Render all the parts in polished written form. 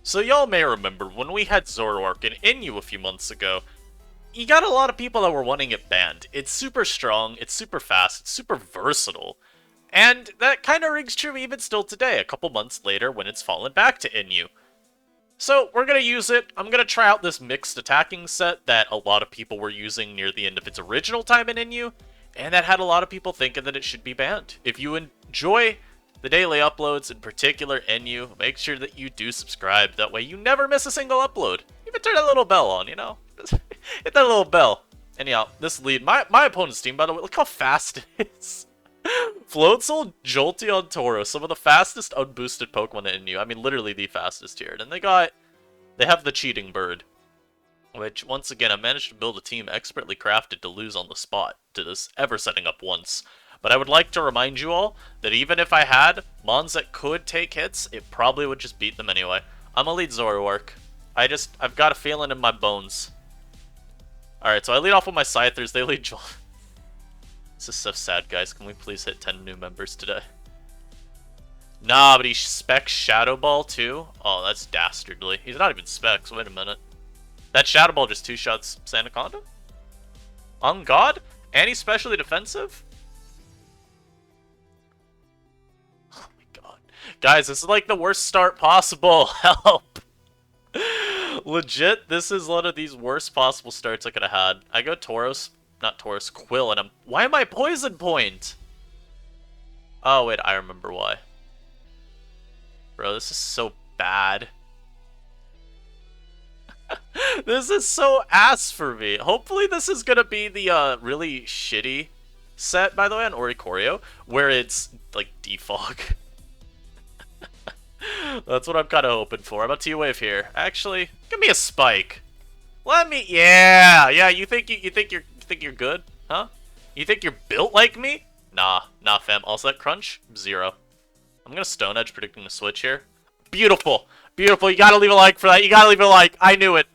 So y'all may remember when we had Zoroark and Inu a few months ago, you got a lot of people that were wanting it banned. It's super strong, it's super fast, it's super versatile. And that kind of rings true even still today, a couple months later when it's fallen back to Inu. So we're going to use it. I'm going to try out this mixed attacking set that a lot of people were using near the end of its original time in Inu, and that had a lot of people thinking that it should be banned. If you enjoy the daily uploads, in particular Inu, make sure that you do subscribe. That way you never miss a single upload. Even turn that little bell on, you know? Just hit that little bell. Anyhow, this lead, my opponent's team, by the way, look how fast it is. Floatzel, Jolteon, Tauros, some of the fastest unboosted Pokemon in Inu. I mean, literally the fastest here. And they have the cheating bird. Which, once again, I managed to build a team expertly crafted to lose on the spot to this ever setting up once. But I would like to remind you all that even if I had Mons that could take hits, it probably would just beat them anyway. I'm gonna lead Zoroark. I've got a feeling in my bones. Alright, so I lead off with my Scythers, they lead Joel. This is so sad, guys. Can we please hit 10 new members today? Nah, but he specs Shadow Ball too? Oh, that's dastardly. He's not even specs, wait a minute. That Shadow Ball just two-shots Sandaconda? On God? And he's specially defensive? Oh my god. Guys, this is like the worst start possible. Help! Legit, this is one of these worst possible starts I could have had. I go Tauros, not Tauros, Quill, and why am I Poison Point? Oh wait, I remember why. Bro, this is so bad. This is so ass for me. Hopefully this is gonna be the really shitty set, by the way, on Oricorio, where it's like defog. That's what I'm kind of hoping for. I'm a T-Wave here. Actually, give me a spike. Let me. Yeah. You think you're good, huh? You think you're built like me? Nah, fam. Also, that crunch 0. I'm gonna Stone Edge, predicting the switch here. Beautiful. You gotta leave a like for that. You gotta leave a like. I knew it.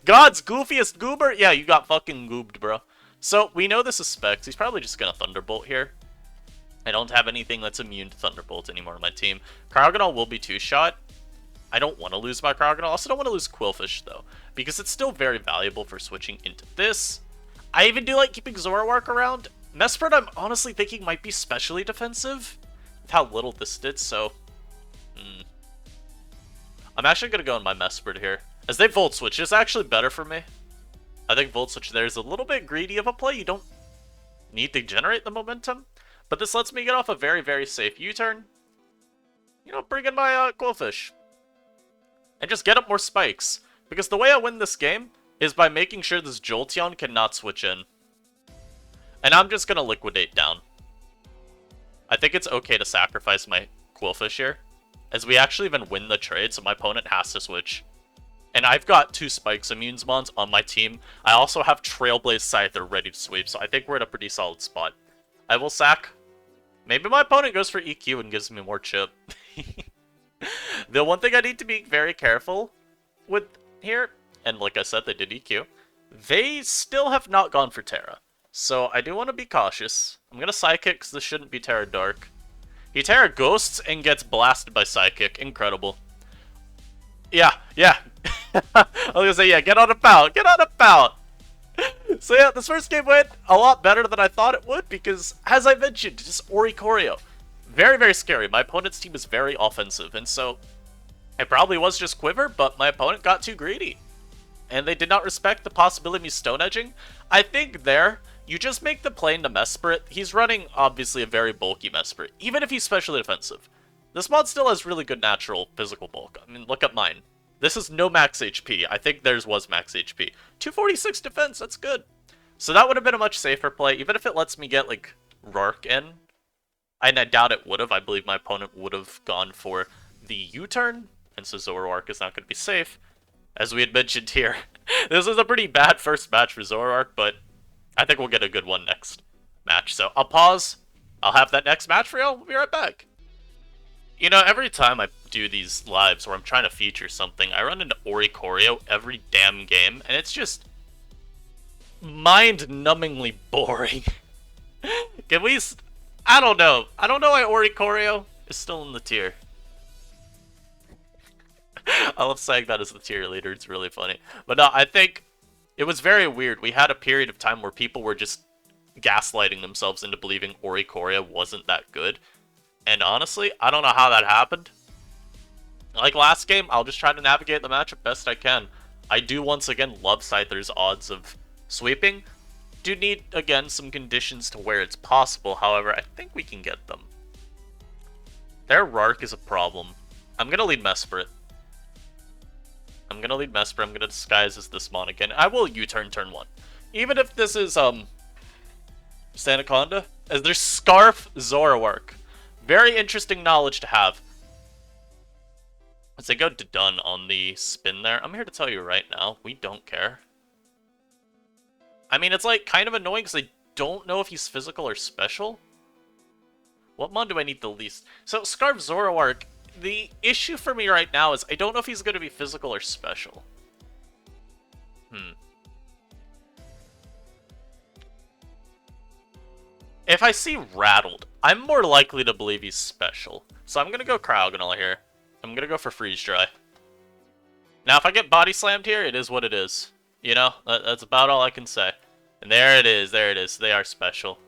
God's goofiest goober. Yeah, you got fucking goobed, bro. So we know this is specs. He's probably just gonna Thunderbolt here. I don't have anything that's immune to Thunderbolt anymore on my team. Cryogonal will be 2-shot. I don't want to lose my Cryogonal. I also don't want to lose Quillfish, though, because it's still very valuable for switching into this. I even do like keeping Zoroark around. Mesprit, I'm honestly thinking might be specially defensive with how little this did, so... I'm actually going to go in my Mesprit here. As they Volt Switch, it's actually better for me. I think Volt Switch there is a little bit greedy of a play. You don't need to generate the momentum. But this lets me get off a very, very safe U-turn. You know, bring in my Quillfish. And just get up more spikes. Because the way I win this game is by making sure this Jolteon cannot switch in. And I'm just going to liquidate down. I think it's okay to sacrifice my Quillfish here, as we actually even win the trade, so my opponent has to switch. And I've got 2 Spikes Immunes Mons on my team. I also have Trailblaze Scyther ready to sweep, so I think we're in a pretty solid spot. I will sack. Maybe my opponent goes for EQ and gives me more chip. The one thing I need to be very careful with here, and like I said, they did EQ, they still have not gone for Terra. So I do want to be cautious. I'm going to Psychic because this shouldn't be Terra Dark. He Terra Ghosts and gets blasted by Psychic. Incredible. Yeah. I was going to say, yeah, get on a bout. So yeah, this first game went a lot better than I thought it would because, as I mentioned, just Oricorio. Very, very scary. My opponent's team is very offensive, and so it probably was just Quiver, but my opponent got too greedy. And they did not respect the possibility of me Stone Edging. I think there, you just make the play into Mesprit. He's running, obviously, a very bulky Mesprit, even if he's specially defensive. This mod still has really good natural physical bulk. I mean, look at mine. This is no max HP. I think theirs was max HP. 246 defense, that's good. So that would have been a much safer play, even if it lets me get, like, Rark in. And I doubt it would have. I believe my opponent would have gone for the U-turn, and so Zoroark is not going to be safe. As we had mentioned here, this is a pretty bad first match for Zoroark, but I think we'll get a good one next match. So I'll pause. I'll have that next match for y'all. We'll be right back. You know, every time I do these lives where I'm trying to feature something, I run into Oricorio every damn game, and it's just mind-numbingly boring. Can we... I don't know. I don't know why Oricorio is still in the tier. I love saying that as the tier leader. It's really funny. But no, I think it was very weird. We had a period of time where people were just gaslighting themselves into believing Oricoria wasn't that good. And honestly, I don't know how that happened. Like last game, I'll just try to navigate the matchup best I can. I do once again love Scyther's odds of sweeping. Do need, again, some conditions to where it's possible. However, I think we can get them. Their Rark is a problem. I'm going to lead Mesprit. I'm going to disguise as this Mon again. I will U-turn turn 1. Even if this is, Sanaconda, as their Scarf Zoroark. Very interesting knowledge to have. As they go to done on the spin there, I'm here to tell you right now, we don't care. I mean, it's like kind of annoying because I don't know if he's physical or special. What mon do I need the least? So, Scarf Zoroark, the issue for me right now is I don't know if he's going to be physical or special. If I see Rattled, I'm more likely to believe he's special. So I'm going to go Cryogonal here. I'm going to go for Freeze Dry. Now, if I get Body Slammed here, it is what it is. You know, that's about all I can say. And there it is, there it is. They are special.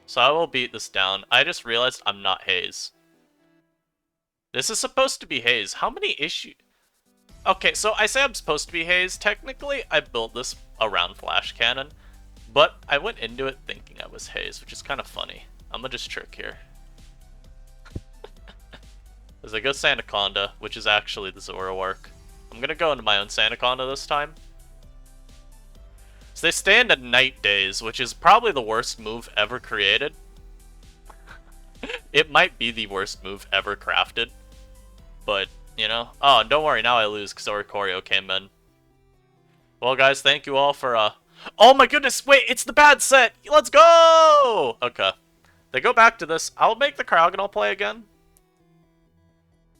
So I will beat this down. I just realized I'm not Haze. This is supposed to be Haze. How many issues? Okay, so I say I'm supposed to be Haze. Technically, I built this around Flash Cannon. But I went into it thinking I was Haze, which is kind of funny. I'm gonna just trick here. As I go Sanaconda, which is actually the Zoroark. I'm gonna go into my own Sanaconda this time. So they stand at Night Days, which is probably the worst move ever created. It might be the worst move ever crafted. But, you know. Oh, and don't worry, now I lose because Oricorio came in. Well, guys, thank you all for, Oh my goodness, wait, it's the bad set! Let's go! Okay. They go back to this. I'll make the Cryogonal play again.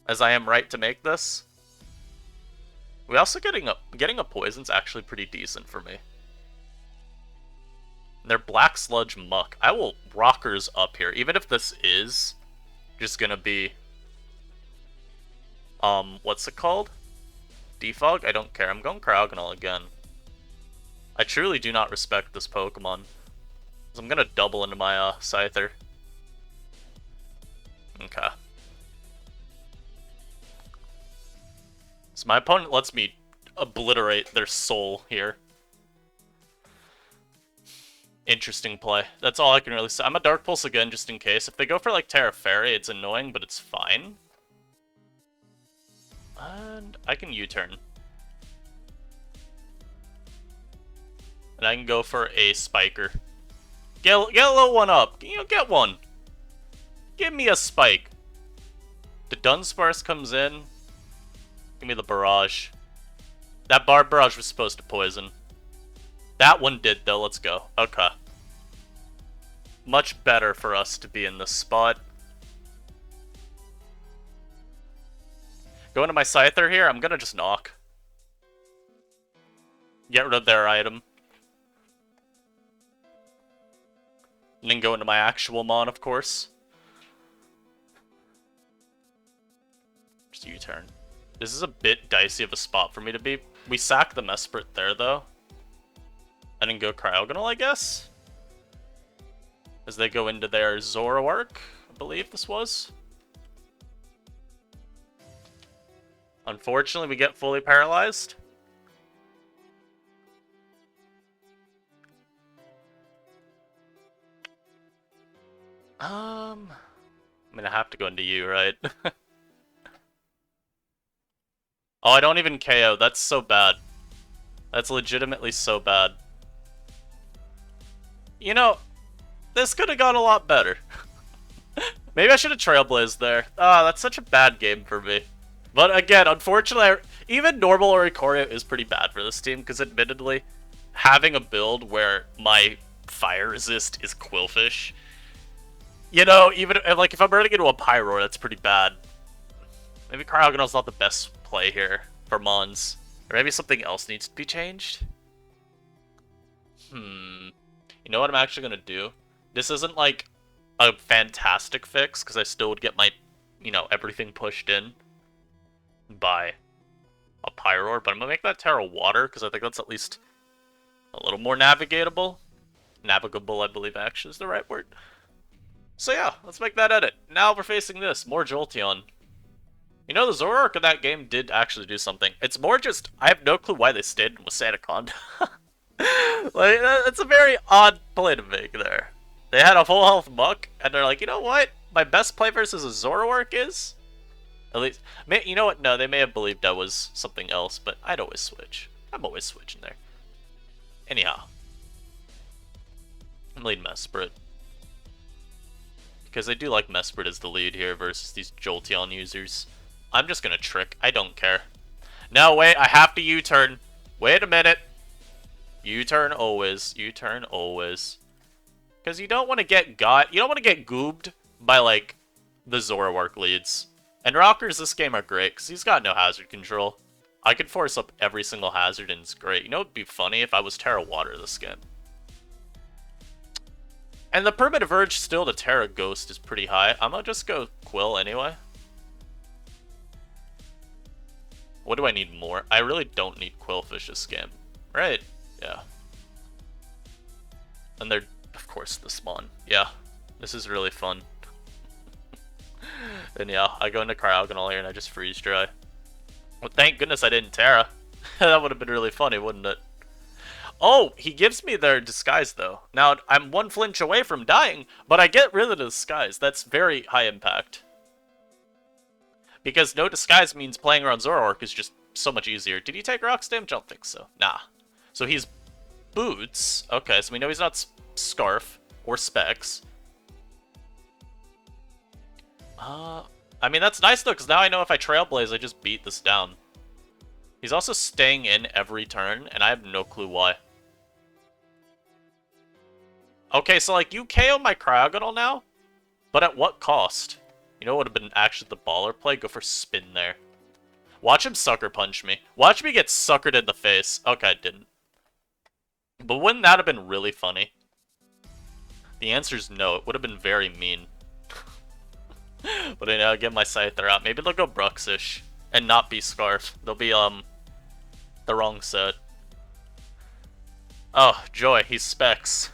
As I am right to make this. We also getting a poison's actually pretty decent for me. Their Black Sludge Muck. I will Rockers up here, even if this is just gonna be what's it called? Defog? I don't care. I'm going Cryogonal again. I truly do not respect this Pokemon. So I'm gonna double into my Scyther. Okay. So my opponent lets me obliterate their soul here. Interesting play. That's all I can really say. I'm a Dark Pulse again, just in case. If they go for, like, Terra Fairy, it's annoying, but it's fine. And I can U-turn. And I can go for a Spiker. Get a little one up. You know, get one. Give me a Spike. The Dunsparce comes in. Give me the Barrage. That Barrage was supposed to poison. That one did, though. Let's go. Okay. Much better for us to be in this spot. Going to my Scyther here, I'm gonna just knock. Get rid of their item. And then go into my actual Mon, of course. Just U-turn. This is a bit dicey of a spot for me to be. We sack the Mesprit there, though. And then go Cryogonal, I guess? As they go into their Zoroark, I believe this was. Unfortunately, we get fully paralyzed. I'm gonna have to go into you, right? Oh, I don't even KO. That's so bad. That's legitimately so bad. You know, this could have gone a lot better. Maybe I should have Trailblazed there. Ah, that's such a bad game for me. But again, unfortunately, even normal Oricorio is pretty bad for this team, because admittedly, having a build where my fire resist is Quillfish, you know, even like if I'm running into a Pyroar, that's pretty bad. Maybe Cryogonal's not the best play here for Mons. Or maybe something else needs to be changed? You know what I'm actually going to do? This isn't like a fantastic fix, because I still would get my, you know, everything pushed in by High Roar, but I'm gonna make that Terra Water, because I think that's at least a little more navigatable. Navigable, I believe, actually is the right word. So yeah, let's make that edit. Now we're facing this, more Jolteon. You know, the Zoroark of that game did actually do something. It's more just, I have no clue why they stayed with Sandaconda. Like, that's a very odd play to make there. They had a full health Muck, and they're like, you know what? My best play versus a Zoroark is? At least, you know what? No, they may have believed I was something else, but I'd always switch. I'm always switching there. Anyhow. I'm leading Mesprit. Because I do like Mesprit as the lead here versus these Jolteon users. I'm just gonna trick. I don't care. No, wait, I have to U-turn. Wait a minute. U-turn always. U-turn always. Because you don't want to get you don't want to get goobed by, like, the Zoroark leads. And Rockers this game are great, because he's got no hazard control. I could force up every single hazard, and it's great. You know what would be funny if I was Terra Water this game? And the Primitive Urge still to Terra Ghost is pretty high. I'm gonna just go Quill anyway. What do I need more? I really don't need Quillfish this game. Right? Yeah. And they're, of course, the spawn. Yeah. This is really fun. And yeah, I go into Cryogonal here and I just freeze dry. Well, thank goodness I didn't Terra. That would have been really funny, wouldn't it? Oh, he gives me their disguise though. Now, I'm one flinch away from dying, but I get rid of the disguise. That's very high impact. Because no disguise means playing around Zoroark is just so much easier. Did he take Rock's damage? I don't think so. Nah. So he's Boots. Okay, so we know he's not Scarf or Specs. I mean, that's nice though, because now I know if I Trailblaze, I just beat this down. He's also staying in every turn, and I have no clue why. Okay, so like, you KO my Cryogonal now, but at what cost? You know what would have been actually the baller play? Go for Spin there. Watch him Sucker Punch me. Watch me get suckered in the face. Okay, I didn't. But wouldn't that have been really funny? The answer's no. It would have been very mean. But I know, get my Scyther out. Maybe they'll go Bruxish and not be Scarf. They'll be, the wrong set. Oh, joy. He's Specs.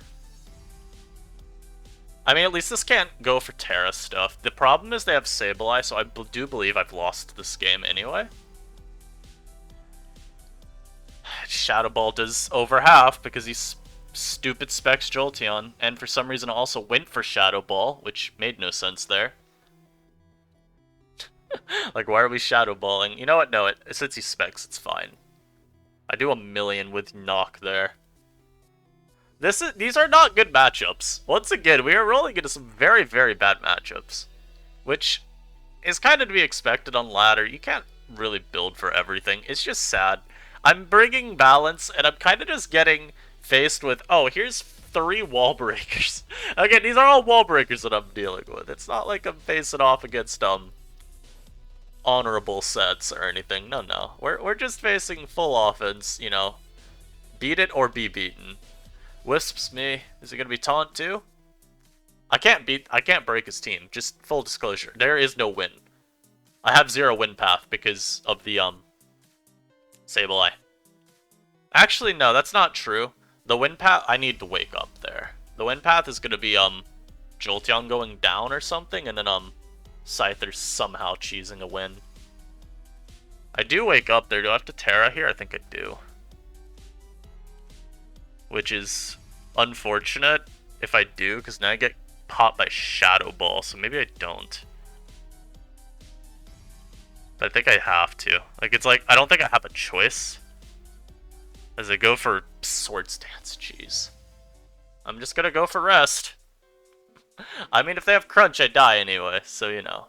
I mean, at least this can't go for Terra stuff. The problem is they have Sableye, so I do believe I've lost this game anyway. Shadow Ball does over half because he's stupid Specs Jolteon, and for some reason also went for Shadow Ball, which made no sense there. Like, why are we Shadow Balling? You know what? No, since he's Specs, it's fine. I do a million with Knock there. These are not good matchups. Once again, we are rolling into some very, very bad matchups. Which is kind of to be expected on ladder. You can't really build for everything. It's just sad. I'm bringing balance, and I'm kind of just getting faced with, oh, here's 3 wall breakers. Again, these are all wall breakers that I'm dealing with. It's not like I'm facing off against, honorable sets or anything. No, no. We're just facing full offense, you know. Beat it or be beaten. Wisps me. Is it gonna be taunt too? I can't break his team. Just full disclosure. There is no win. I have 0 win path because of the Sableye. Actually, no, that's not true. The win path, I need to wake up there. The win path is gonna be Jolteon going down or something, and then Scyther somehow cheesing a win. I do wake up there. Do I have to Terra here? I think I do. Which is unfortunate if I do, because now I get popped by Shadow Ball, so maybe I don't. But I think I have to. Like, it's like, I don't think I have a choice. As I go for Swords Dance, jeez. I'm just gonna go for Rest. I mean, if they have Crunch, I die anyway, so you know.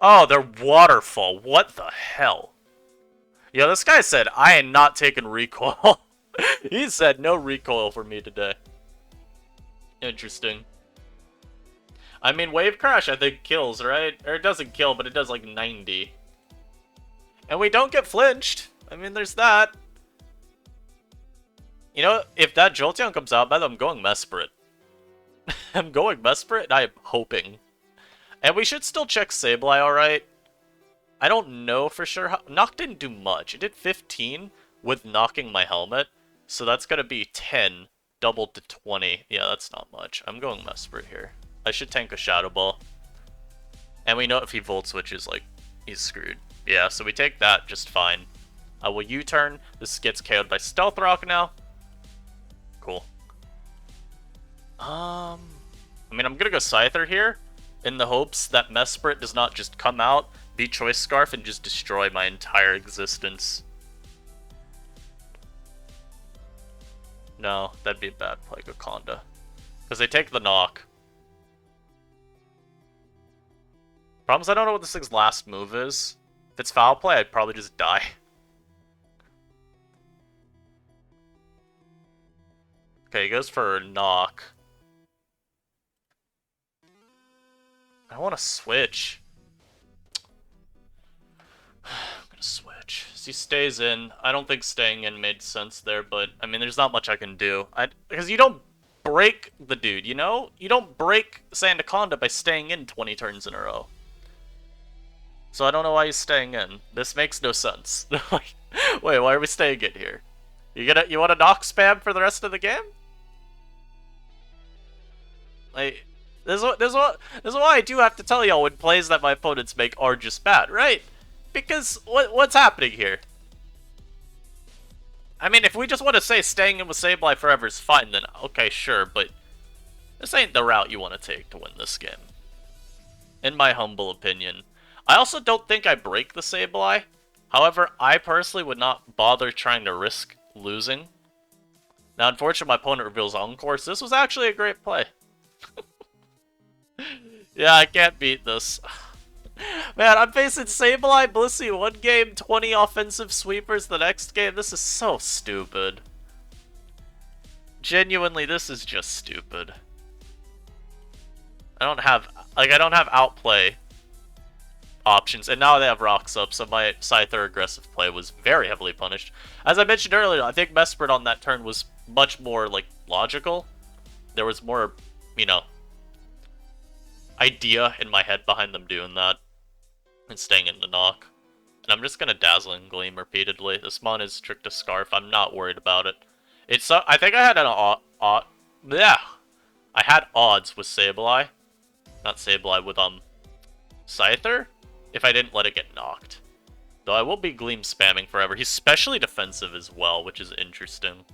Oh, they're Waterfall. What the hell? Yeah, this guy said, I am not taking recoil. He said, no recoil for me today. Interesting. I mean, Wave Crash, I think, kills, right? Or it doesn't kill, but it does, like, 90. And we don't get flinched. I mean, there's that. You know, if that Jolteon comes out, by the way, I'm going Mesprit. I'm going Mesprit, and I am hoping. And we should still check Sableye, alright? I don't know for sure how... Knock didn't do much. It did 15 with knocking my helmet. So that's gonna be 10 doubled to 20. Yeah, that's not much. I'm going Mesprit here. I should tank a Shadow Ball. And we know if he Volt Switches, like, he's screwed. Yeah, so we take that just fine. I will U-turn. This gets KO'd by Stealth Rock now. Cool. I mean, I'm gonna go Scyther here, in the hopes that Mesprit does not just come out, beat Choice Scarf, and just destroy my entire existence. No, that'd be a bad play, go Conda. Because they take the knock. Problem is I don't know what this thing's last move is. If it's foul play, I'd probably just die. Okay, he goes for a knock. I want to switch. I'm gonna switch. So he stays in. I don't think staying in made sense there, but I mean, there's not much I can do. Because you don't break the dude, you know? You don't break Sandaconda by staying in 20 turns in a row. So I don't know why he's staying in. This makes no sense. Wait, why are we staying in here? You want to knock spam for the rest of the game? Like, this is why I do have to tell y'all when plays that my opponents make are just bad, right? Because what's happening here? I mean, if we just want to say staying in with Sableye forever is fine, then okay, sure, but this ain't the route you want to take to win this game. In my humble opinion. I also don't think I break the Sableye. However, I personally would not bother trying to risk losing. Now, unfortunately, my opponent reveals Encore, so this was actually a great play. Yeah, I can't beat this. Man, I'm facing Sableye, Blissey one game, 20 offensive sweepers the next game. This is so stupid. Genuinely, this is just stupid. I don't have outplay options, and now they have rocks up, so my Scyther aggressive play was very heavily punished. As I mentioned earlier, I think Mesprit on that turn was much more, like, logical. There was more, you know, idea in my head behind them doing that and staying in the knock. And I'm just gonna Dazzling Gleam repeatedly. This mon is Trick to Scarf. I'm not worried about it. It's I think I had I had odds with Sableye. Not Sableye, with Scyther, if I didn't let it get knocked. Though I will be Gleam spamming forever. He's specially defensive as well, which is interesting.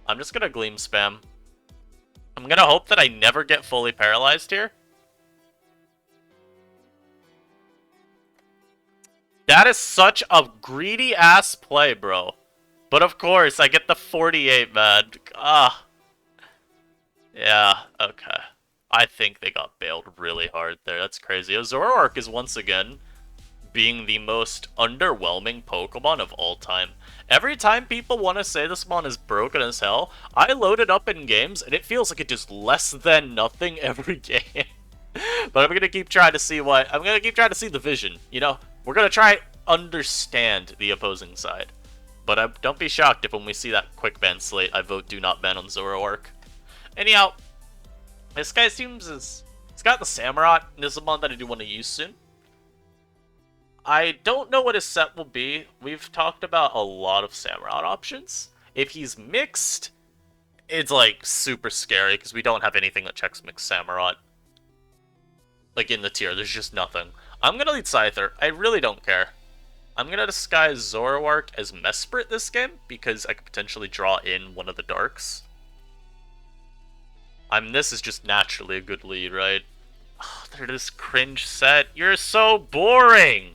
I'm just gonna Gleam spam. I'm gonna hope that I never get fully paralyzed here. That is such a greedy-ass play, bro. But of course, I get the 48, man. Ah. Yeah, okay. I think they got bailed really hard there. That's crazy. Zoroark is once again being the most underwhelming Pokemon of all time. Every time people want to say this mon is broken as hell, I load it up in games and it feels like it does less than nothing every game. But I'm gonna keep trying to see I'm gonna keep trying to see the vision, you know? We're gonna try understand the opposing side. But don't be shocked if when we see that quick ban slate, I vote do not ban on Zoroark. Anyhow, this guy seems he's got the Samurott, and this is a mon that I do want to use soon. I don't know what his set will be. We've talked about a lot of Samurott options. If he's mixed, it's like super scary because we don't have anything that checks mixed Samurott. Like in the tier, there's just nothing. I'm gonna lead Scyther. I really don't care. I'm gonna disguise Zoroark as Mesprit this game because I could potentially draw in one of the darks. This is just naturally a good lead, right? Oh, they're this cringe set. You're so boring!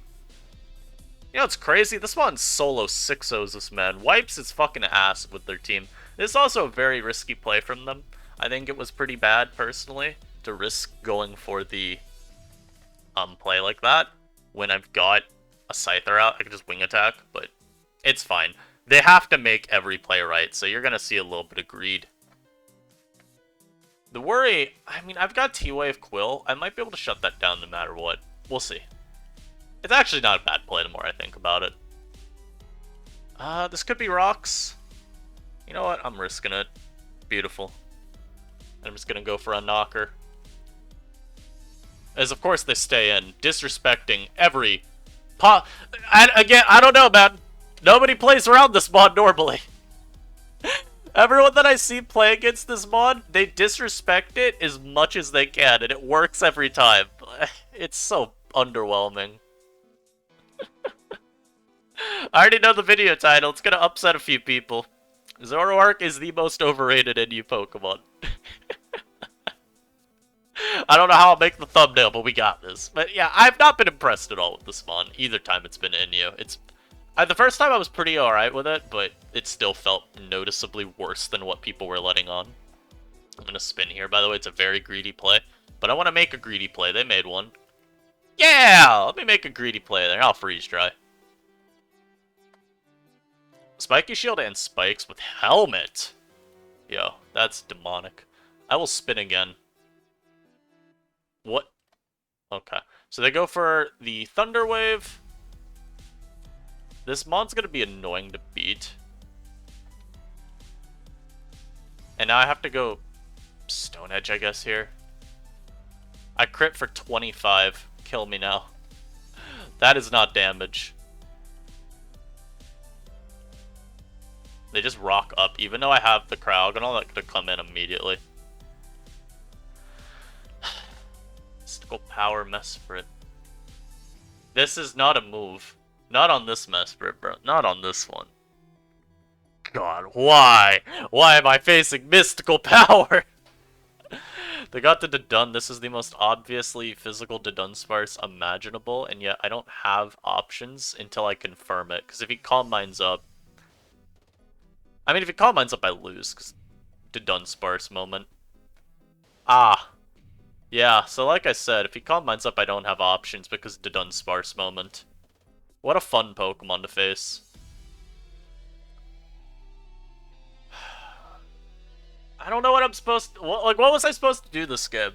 You know what's crazy? This one's solo 6-0s this man. Wipes his fucking ass with their team. This is also a very risky play from them. I think it was pretty bad, personally, to risk going for the play like that when I've got a Scyther out. I can just wing attack, but it's fine. They have to make every play right, so you're gonna see a little bit of greed. The worry, I mean, I've got T-Wave Quill. I might be able to shut that down no matter what. We'll see. It's actually not a bad play the more I think about it. This could be rocks. You know what? I'm risking it. Beautiful. I'm just gonna go for a knocker. As of course they stay in, disrespecting every again, I don't know, man. Nobody plays around this mod normally. Everyone that I see play against this mod, they disrespect it as much as they can, and it works every time. It's so underwhelming. I already know the video title. It's gonna upset a few people. Zoroark is the most overrated NU Pokemon. I don't know how I'll make the thumbnail, but we got this. But yeah, I've not been impressed at all with this mon either time it's been NU. The first time I was pretty alright with it, but it still felt noticeably worse than what people were letting on. I'm gonna spin here. By the way, it's a very greedy play. But I want to make a greedy play. They made one. Yeah! Let me make a greedy play there. I'll freeze dry. Spiky Shield and Spikes with Helmet. Yo, that's demonic. I will spin again. What? Okay. So they go for the Thunder Wave. This mon's gonna be annoying to beat. And now I have to go Stone Edge, I guess, here. I crit for 25. Kill me now. That is not damage. They just rock up, even though I have the crowd, and all that could come in immediately. Mystical Power Mesprit. This is not a move. Not on this Mesprit, bro. Not on this one. God, why? Why am I facing Mystical Power? They got the Dedun. This is the most obviously physical Dudunsparce imaginable, and yet I don't have options until I confirm it. Because if he Calm Minds up... I mean, if he Calm Minds up, I lose. Because Dudunsparce moment. Ah. Yeah, so like I said, if he Calm Minds up, I don't have options because Dudunsparce moment. What a fun Pokemon to face. I don't know what I'm supposed to... What was I supposed to do this game?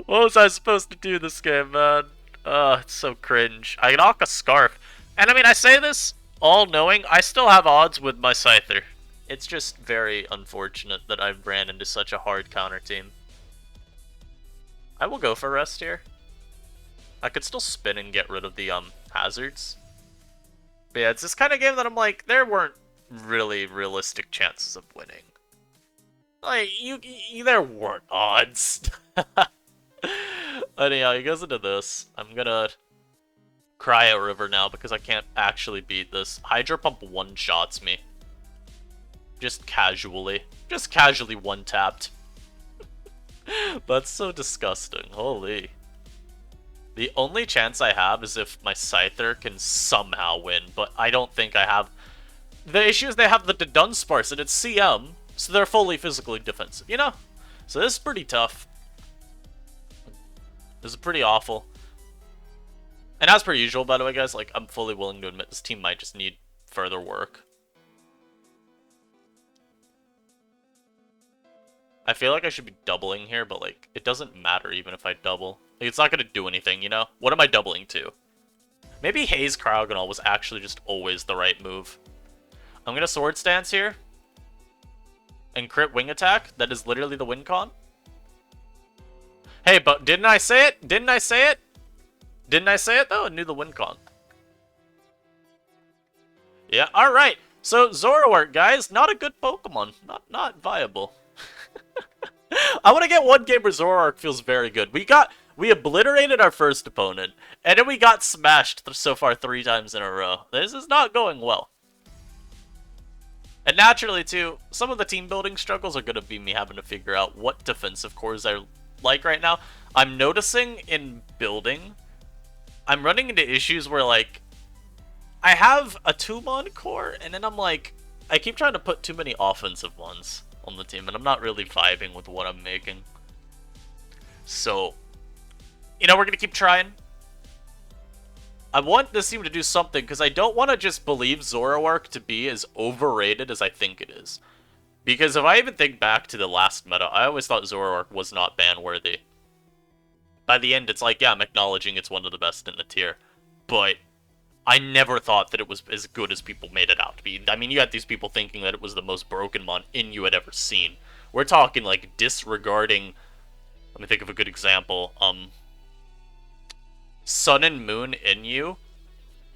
What was I supposed to do this game, man? It's so cringe. I knock a Scarf. And I mean, I say this all knowing I still have odds with my Scyther. It's just very unfortunate that I ran into such a hard counter team. I will go for rest here. I could still spin and get rid of the hazards. But yeah, it's this kind of game that I'm like, there weren't really realistic chances of winning. Like, there weren't odds. Anyhow, he goes into this. I'm gonna Cryo River now because I can't actually beat this. Hydro Pump one-shots me. Just casually. Just casually one-tapped. That's so disgusting. Holy. The only chance I have is if my Scyther can somehow win, but I don't think I have. The issue is they have the Dudunsparce and it's CM, so they're fully physically defensive, you know? So this is pretty tough. This is pretty awful. And as per usual, by the way, guys, like, I'm fully willing to admit this team might just need further work. I feel like I should be doubling here, but, like, it doesn't matter even if I double. Like, it's not going to do anything, you know? What am I doubling to? Maybe Haze Cryogonal was actually just always the right move. I'm going to Sword Stance here. And crit Wing Attack. That is literally the win con. Hey, but didn't I say it? Didn't I say it? Didn't I say it, though? I knew the win con. Yeah, alright. So, Zoroark, guys. Not a good Pokemon. Not viable. I want to get one game where Zoroark feels very good. We obliterated our first opponent, and then we got smashed so far 3 times in a row. This is not going well. And naturally, too, some of the team building struggles are going to be me having to figure out what defensive cores I like right now. I'm noticing in building, I'm running into issues where, like, I have a 2-mon core, and then I'm like, I keep trying to put too many offensive ones on the team, and I'm not really vibing with what I'm making. So, you know, we're going to keep trying. I want this team to do something, because I don't want to just believe Zoroark to be as overrated as I think it is. Because if I even think back to the last meta, I always thought Zoroark was not ban-worthy. By the end, it's like, yeah, I'm acknowledging it's one of the best in the tier. But I never thought that it was as good as people made it out to be. I mean, you had these people thinking that it was the most broken mon you had ever seen. We're talking, like, disregarding Let me think of a good example. Sun and Moon in you,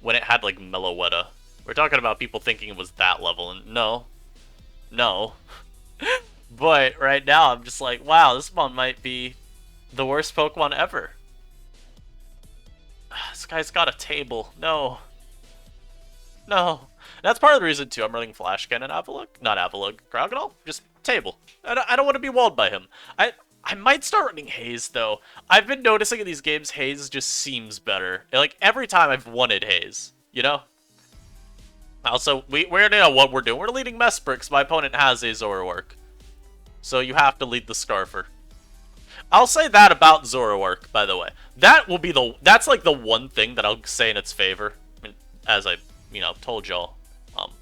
when it had, like, Meloetta. We're talking about people thinking it was that level, and no. No. But right now, I'm just like, wow, this one might be the worst Pokemon ever. This guy's got a table. No. No. That's part of the reason, too, I'm running Flash Cannon Avalugg. Not Avalugg. Cryogonal? Just table. I don't want to be walled by him. I might start running Haze, though. I've been noticing in these games, Haze just seems better. Like, every time I've wanted Haze, you know? Also, we already know what we're doing. We're leading Mesprit, my opponent has a Zoroark. So you have to lead the Scarfer. I'll say that about Zoroark, by the way. That's like the one thing that I'll say in its favor. I mean, as I, told y'all,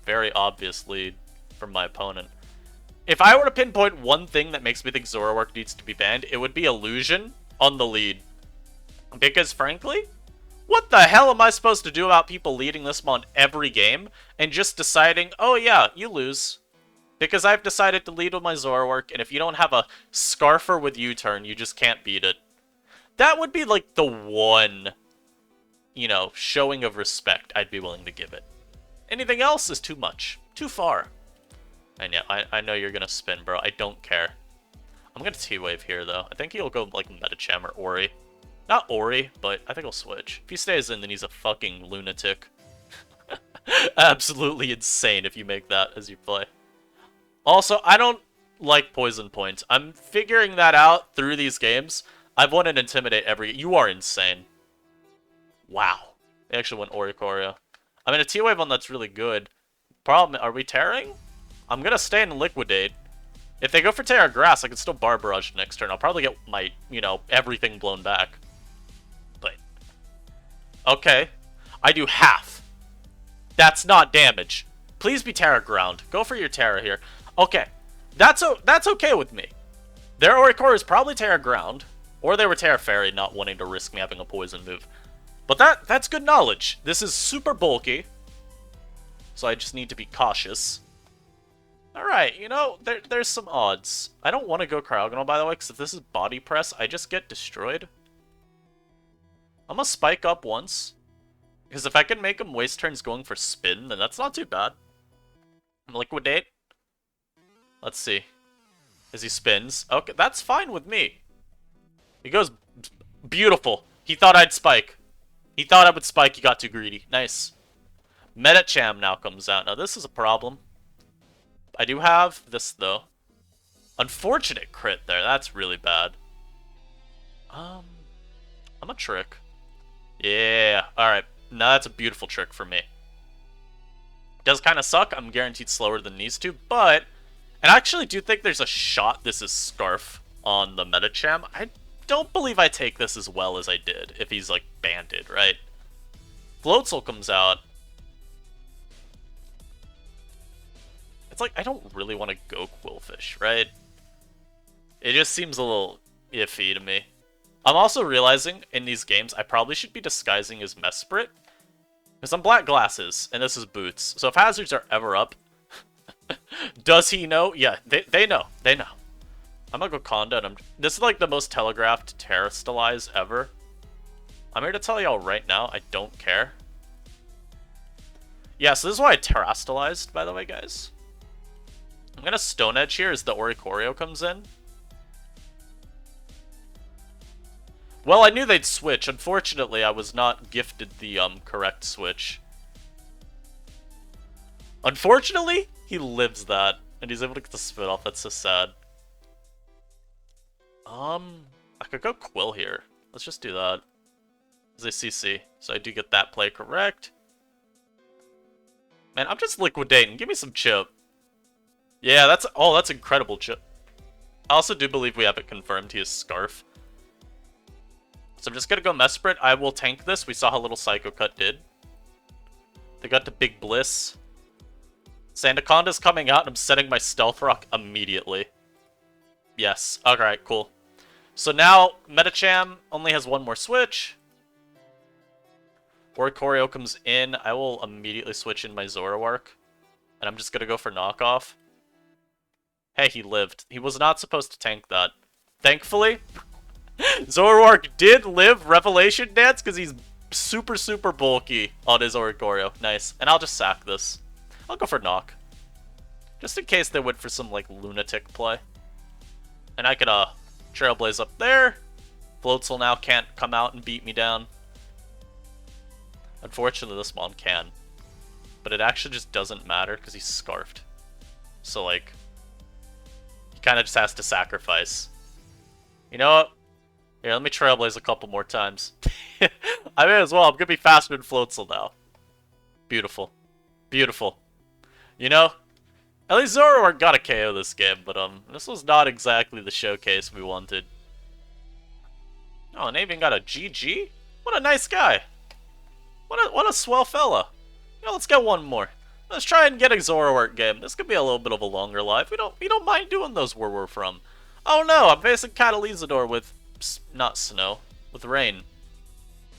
very obviously from my opponent. If I were to pinpoint one thing that makes me think Zoroark needs to be banned, it would be Illusion on the lead. Because frankly, what the hell am I supposed to do about people leading this mon every game and just deciding, oh yeah, you lose. Because I've decided to lead with my Zoroark, and if you don't have a Scarfer with U-turn, you just can't beat it. That would be like the one, showing of respect I'd be willing to give it. Anything else is too much. Too far. And yeah, I know you're gonna spin, bro. I don't care. I'm gonna T-Wave here, though. I think he'll go, like, Metacham or Ori. Not Ori, but I think he'll switch. If he stays in, then he's a fucking lunatic. Absolutely insane if you make that as you play. Also, I don't like poison points. I'm figuring that out through these games. I've wanted to intimidate every... You are insane. Wow. They actually went Oricorio. I mean, a T-Wave on that's really good. Problem, are we tearing? I'm gonna stay and Liquidate. If they go for Terra Grass, I can still Bar Barrage next turn. I'll probably get my, everything blown back. But... Okay. I do half. That's not damage. Please be Terra Ground. Go for your Terra here. Okay, that's okay with me. Their Oricorio is probably Terra Ground, or they were Terra Fairy, not wanting to risk me having a poison move. But that's good knowledge. This is super bulky, so I just need to be cautious. Alright, there's some odds. I don't want to go Cryogonal, by the way, because if this is Body Press, I just get destroyed. I'm gonna Spike up once, because if I can make him waste turns going for Spin, then that's not too bad. Liquidate. Let's see. As he spins. Okay, that's fine with me. He goes... Beautiful. He thought I'd Spike. He thought I would Spike. He got too greedy. Nice. Metacham now comes out. Now, this is a problem. I do have this, though. Unfortunate crit there. That's really bad. I'm a trick. Yeah. Alright. Now, that's a beautiful trick for me. Does kind of suck. I'm guaranteed slower than these two, but... And I actually do think there's a shot this is Scarf on the Metacham. I don't believe I take this as well as I did if he's, like, banded, right? Floatzel comes out. It's like, I don't really want to go Quillfish, right? It just seems a little iffy to me. I'm also realizing in these games I probably should be disguising as Mesprit. Because I'm Black Glasses, and this is Boots. So if hazards are ever up, does he know? Yeah, they know. They know. I'm gonna go Conda, and this is like the most telegraphed Terra Stylize ever. I'm here to tell y'all right now, I don't care. Yeah, so this is why I Terra Stylized, by the way, guys. I'm gonna Stone Edge here as the Oricorio comes in. Well, I knew they'd switch. Unfortunately, I was not gifted the correct switch. Unfortunately, he lives that, and he's able to get the spit off. That's so sad. I could go Quill here. Let's just do that. As a CC, so I do get that play correct. Man, I'm just liquidating. Give me some chip. Yeah, that's incredible chip. I also do believe we have it confirmed he is Scarf. So I'm just gonna go Mesprit. I will tank this. We saw how little Psycho Cut did. They got to Big Bliss. Sandaconda's coming out, and I'm setting my Stealth Rock immediately. Yes. Alright, cool. So now, Metacham only has one more switch. Oricorio comes in. I will immediately switch in my Zoroark. And I'm just gonna go for knockoff. Hey, he lived. He was not supposed to tank that. Thankfully, Zoroark did live Revelation Dance because he's super, super bulky on his Oricorio. Nice. And I'll just sack this. I'll go for knock. Just in case they went for some, like, lunatic play. And I could, Trailblaze up there. Floatzel now can't come out and beat me down. Unfortunately, this one can. But it actually just doesn't matter because he's Scarfed. So, like, he kind of just has to sacrifice. You know what? Here, let me Trailblaze a couple more times. I may as well. I'm going to be faster than Floatzel now. Beautiful. Beautiful. You know, at least Zoroark got a KO this game, but this was not exactly the showcase we wanted. Oh, and they even got a GG? What a nice guy. What a swell fella. You know, let's get one more. Let's try and get a Zoroark game. This could be a little bit of a longer live. We don't mind doing those where we're from. Oh no, I'm facing Catalysador with not snow, with rain.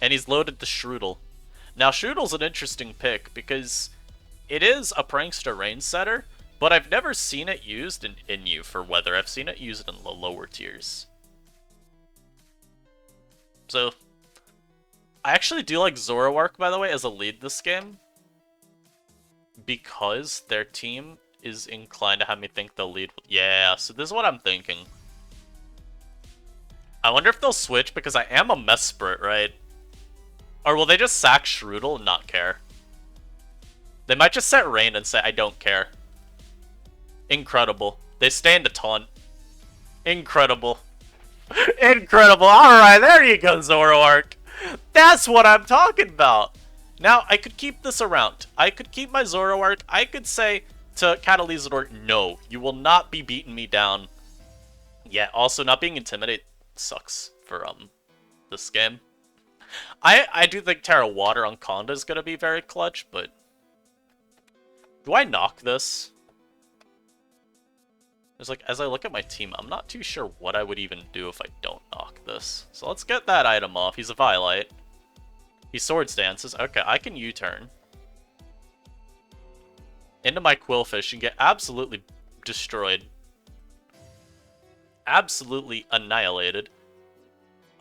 And he's loaded the Shroodle. Now Shroodle's an interesting pick because it is a prankster rain setter, but I've never seen it used in Inu for weather. I've seen it used in the lower tiers. So, I actually do like Zoroark, by the way, as a lead this game. Because their team is inclined to have me think they'll lead. Yeah, so this is what I'm thinking. I wonder if they'll switch because I am a Mesprit, right? Or will they just sack Shroodle and not care? They might just set Rain and say, I don't care. Incredible. They stand a taunt. Incredible. Incredible. Alright, there you go, Zoroark. That's what I'm talking about. Now, I could keep this around. I could keep my Zoroark. I could say to Catalysador, no, you will not be beating me down. Yeah, also not being intimidated sucks for this game. I do think Terra Water on Conda is going to be very clutch, but do I knock this? There's like, as I look at my team, I'm not too sure what I would even do if I don't knock this. So let's get that item off. He's a Violite. He Swords Dances. Okay, I can U-turn into my Quillfish and get absolutely destroyed. Absolutely annihilated.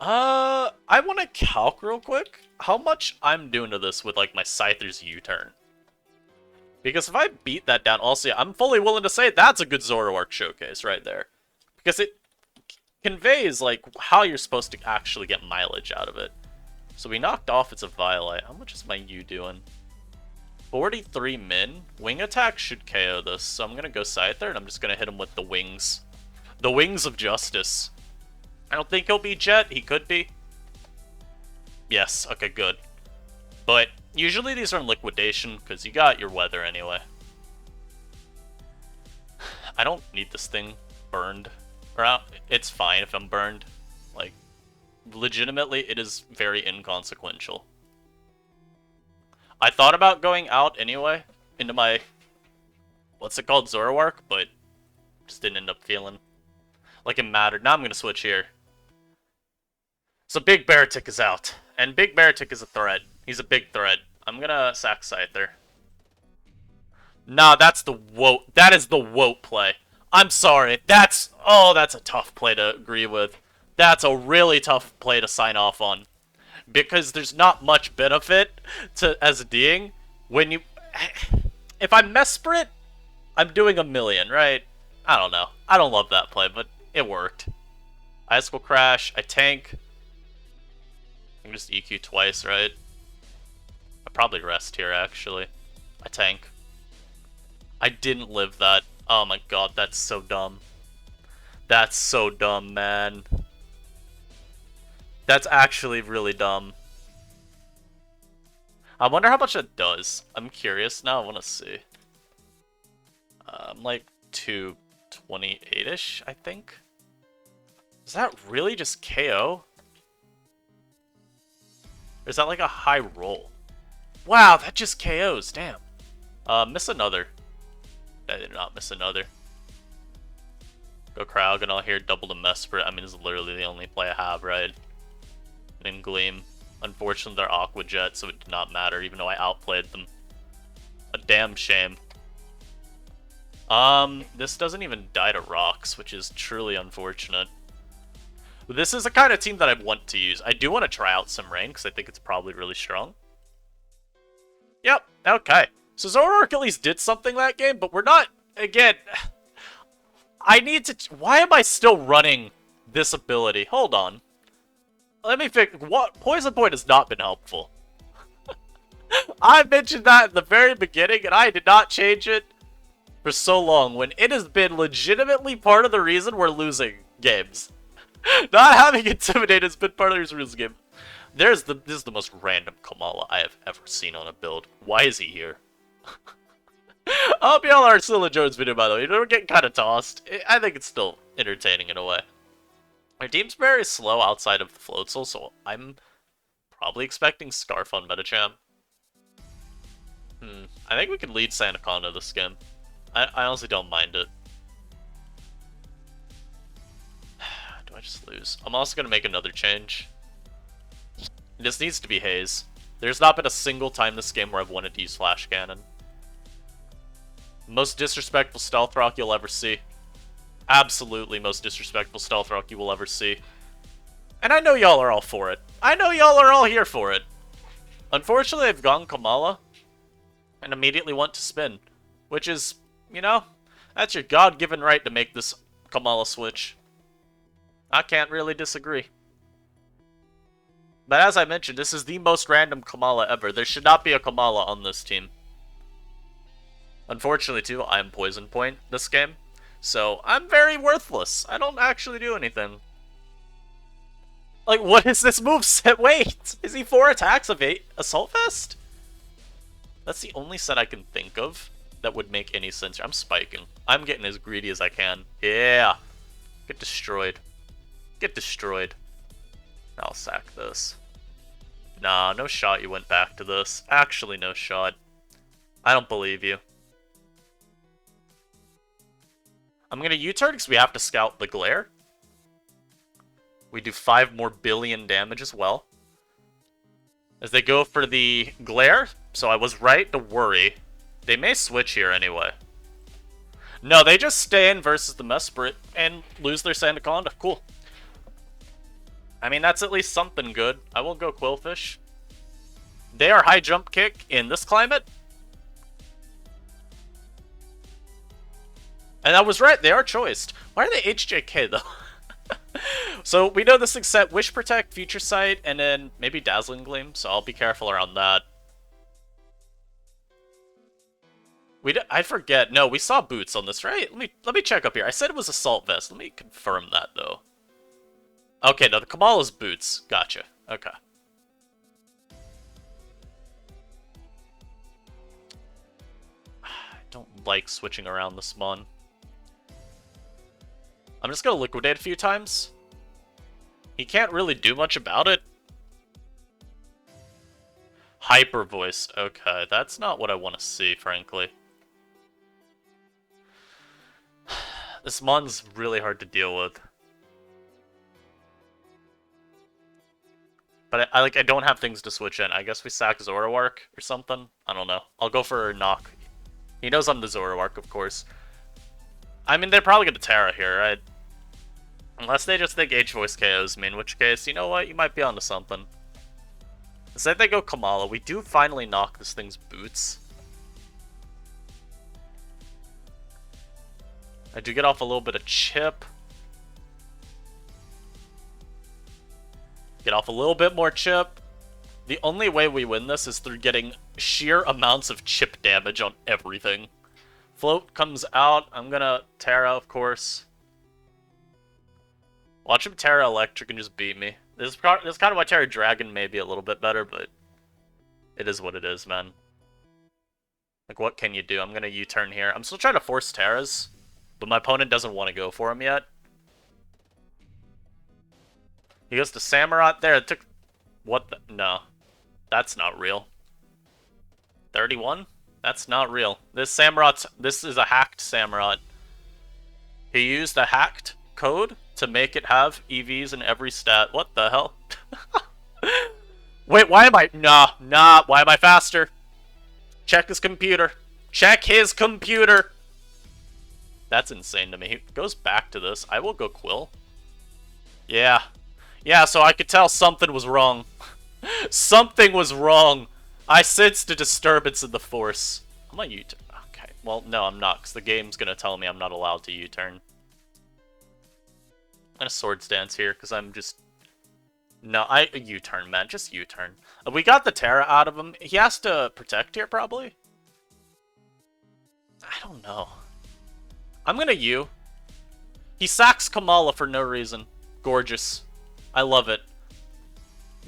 I want to calc real quick how much I'm doing to this with like my Scyther's U-turn. Because if I beat that down, also, yeah, I'm fully willing to say that's a good Zoroark showcase right there. Because it conveys, like, how you're supposed to actually get mileage out of it. So we knocked off It's a Violite. How much is my U doing? 43 min. Wing attack should KO this, so I'm going to go Scyther, and I'm just going to hit him with the wings. The Wings of Justice. I don't think he'll be Jet. He could be. Yes, okay, good. But usually these are in liquidation, because you got your weather anyway. I don't need this thing burned. Or it's fine if I'm burned. Like, legitimately, it is very inconsequential. I thought about going out anyway, into my, what's it called, Zoroark, but just didn't end up feeling like it mattered. Now I'm going to switch here. So Big Beartic is out, and Big Beartic is a threat. He's a big threat. I'm gonna sack Scyther. Nah, that's the woat. That is the woat play. I'm sorry. That's a tough play to agree with. That's a really tough play to sign off on. Because there's not much benefit to as D'ing when you... If I'm Mesprit, I'm doing a million, right? I don't know. I don't love that play, but it worked. Icicle Crash, I tank. I can just EQ twice, right? I probably rest here, actually. I tank. I didn't live that. Oh my god, that's so dumb. That's so dumb, man. That's actually really dumb. I wonder how much it does. I'm curious now. I want to see. I'm like 228-ish, I think. Is that really just KO? Or is that like a high roll? Wow, that just KOs. Damn. Miss another. I did not miss another. Go Kraug and I'll hear double the Mesprit. I mean, it's literally the only play I have, right? And Gleam. Unfortunately, they're Aqua Jet, so it did not matter, even though I outplayed them. A damn shame. This doesn't even die to rocks, which is truly unfortunate. This is the kind of team that I want to use. I do want to try out some ranks. I think it's probably really strong. Yep, okay. So Zoroark at least did something that game, but we're not... Again, I need to... Why am I still running this ability? Hold on. Let me fix... What? Poison Point has not been helpful. I mentioned that in the very beginning, and I did not change it for so long, when it has been legitimately part of the reason we're losing games. Not having Intimidate has been part of the reason we're losing game. This is the most random Kamala I have ever seen on a build. Why is he here? I hope y'all are still enjoying this video, by the way. We're getting kind of tossed. I think it's still entertaining in a way. Our team's very slow outside of the Floatzel, so I'm probably expecting Scarf on Metacham. I think we can lead Sandaconda this game. I honestly don't mind it. Do I just lose? I'm also going to make another change. This needs to be Haze. There's not been a single time this game where I've wanted to use Flash Cannon. Most disrespectful Stealth Rock you'll ever see. Absolutely most disrespectful Stealth Rock you will ever see. And I know y'all are all for it. I know y'all are all here for it. Unfortunately, I've gone Kamala and immediately want to spin. Which is, you know, that's your God-given right to make this Kamala switch. I can't really disagree. But as I mentioned, this is the most random Kamala ever. There should not be a Kamala on this team. Unfortunately, too, I'm Poison Point this game. So, I'm very worthless. I don't actually do anything. Like, what is this moveset? Wait! Is he 4 attacks of 8 Assault Vest? That's the only set I can think of that would make any sense. I'm spiking. I'm getting as greedy as I can. Yeah! Get destroyed. Get destroyed. I'll sack this. Nah, no shot you went back to this. Actually, no shot. I don't believe you. I'm gonna U-turn because we have to scout the glare. We do 5 more billion damage as well. As they go for the glare, so I was right to worry. They may switch here anyway. No, they just stay in versus the Mesprit and lose their Sandaconda. Cool. I mean, that's at least something good. I will go Quillfish. They are high jump kick in this climate. And I was right, they are choiced. Why are they HJK though? So we know this thing's set Wish Protect, Future Sight, and then maybe Dazzling Gleam, so I'll be careful around that. I forget. No, we saw boots on this, right? Let me check up here. I said it was Assault Vest. Let me confirm that though. Okay, no, the Kamala's boots. Gotcha. Okay. I don't like switching around this mon. I'm just gonna liquidate a few times. He can't really do much about it. Hyper Voice. Okay, that's not what I want to see, frankly. This mon's really hard to deal with. But I don't have things to switch in. I guess we sack Zoroark or something. I don't know. I'll go for a knock. He knows I'm the Zoroark, of course. I mean, they're probably going to Terra here, right? Unless they just think H-Voice KOs me, in which case, you know what? You might be onto something. Instead they go Kamala. We do finally knock this thing's boots. I do get off a little bit of chip. Get off a little bit more chip. The only way we win this is through getting sheer amounts of chip damage on everything. Float comes out. I'm gonna Terra, of course. Watch him Terra Electric and just beat me. This is kind of why Terra Dragon may be a little bit better, but it is what it is, man. Like, what can you do? I'm gonna U-turn here. I'm still trying to force Terras, but my opponent doesn't want to go for him yet. He goes to Samurott there. It took... What the... No. That's not real. 31? That's not real. This Samurott's... This is a hacked Samurott. He used the hacked code to make it have EVs in every stat. What the hell? Wait, why am I... Nah. Why am I faster? Check his computer. Check his computer! That's insane to me. He goes back to this. I will go Quill. Yeah. Yeah, so I could tell something was wrong. Something was wrong. I sensed a disturbance in the force. I'm gonna U-turn. Okay. Well, no, I'm not, because the game's gonna tell me I'm not allowed to U-turn. I'm gonna Swords Dance here, because I'm just... No, U-turn, man. Just U-turn. We got the Terra out of him. He has to protect here, probably? I don't know. I'm gonna U. He sacks Kamala for no reason. Gorgeous. I love it.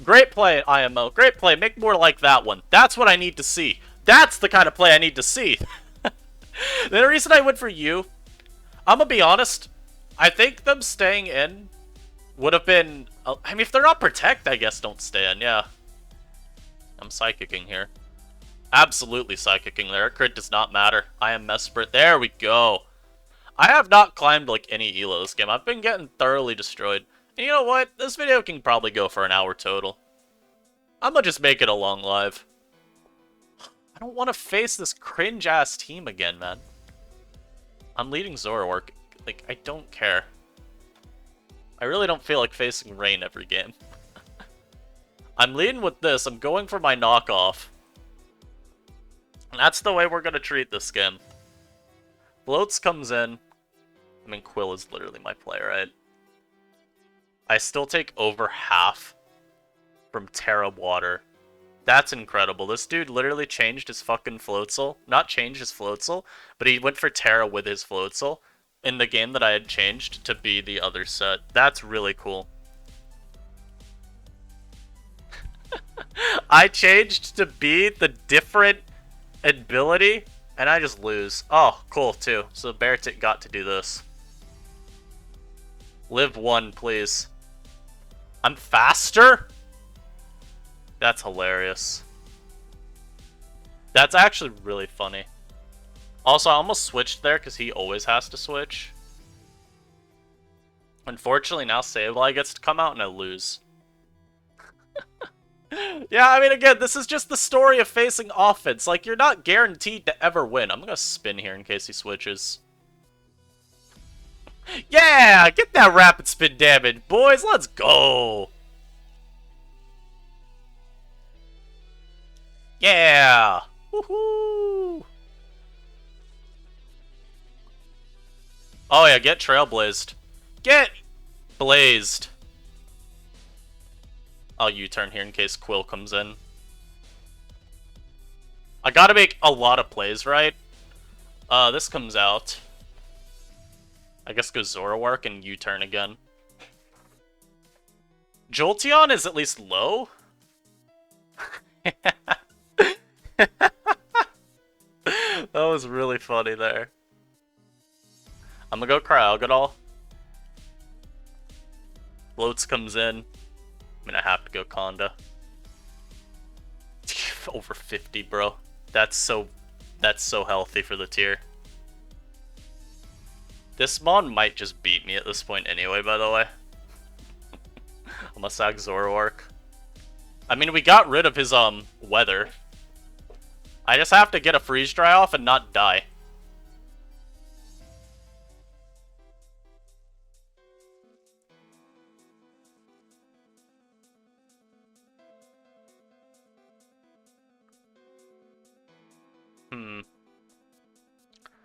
Great play, IMO. Great play. Make more like that one. That's what I need to see. That's the kind of play I need to see. The reason I went for U, I'm gonna be honest, I think them staying in would have been... I mean, if they're not protect, I guess don't stay in, yeah. I'm psychicking here. Absolutely psychicking there. Crit does not matter. I am Mesprit. There we go. I have not climbed, like, any elo this game. I've been getting thoroughly destroyed. And you know what? This video can probably go for an hour total. I'm gonna just make it a long live. I don't want to face this cringe-ass team again, man. I'm leading Zoroark. Like, I don't care. I really don't feel like facing Rain every game. I'm leading with this. I'm going for my knockoff. And that's the way we're gonna treat this game. Bloats comes in. I mean, Quill is literally my play, right? I still take over half from Terra Water. That's incredible. This dude literally changed his fucking Floatzel. Not changed his Floatzel, but he went for Terra with his Floatzel in the game that I had changed to be the other set. That's really cool. I changed to be the different ability, and I just lose. Oh, cool, too. So Beartic got to do this. Live one, please. I'm faster? That's hilarious. That's actually really funny. Also, I almost switched there because he always has to switch. Unfortunately, now Sableye gets to come out and I lose. Yeah, I mean, again, this is just the story of facing offense. Like, you're not guaranteed to ever win. I'm gonna spin here in case he switches. Yeah! Get that rapid spin damage, boys! Let's go! Yeah! Woohoo! Oh yeah, get Trailblazed. Get blazed. I'll U-turn here in case Quill comes in. I gotta make a lot of plays, right? This comes out. I guess go Zoroark and U-turn again. Jolteon is at least low? That was really funny there. I'm gonna go Cryogonal. Bloats comes in. I'm gonna have to go Conda. Over 50, bro. That's so healthy for the tier. This Mon might just beat me at this point anyway, by the way. I'm gonna sack Zoroark. I mean, we got rid of his, weather. I just have to get a freeze dry off and not die.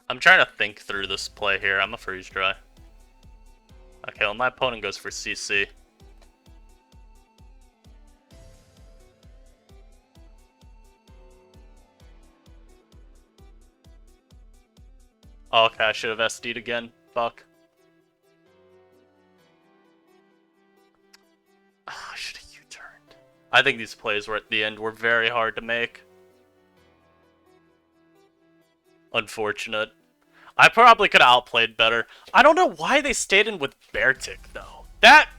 I'm trying to think through this play here. I'm a freeze dry. Okay, well, my opponent goes for CC. Oh, okay, I should have SD'd again. Fuck. Oh, I should have U-turned. I think these plays were at the end were very hard to make. Unfortunate. I probably could have outplayed better. I don't know why they stayed in with Beartic, though. That's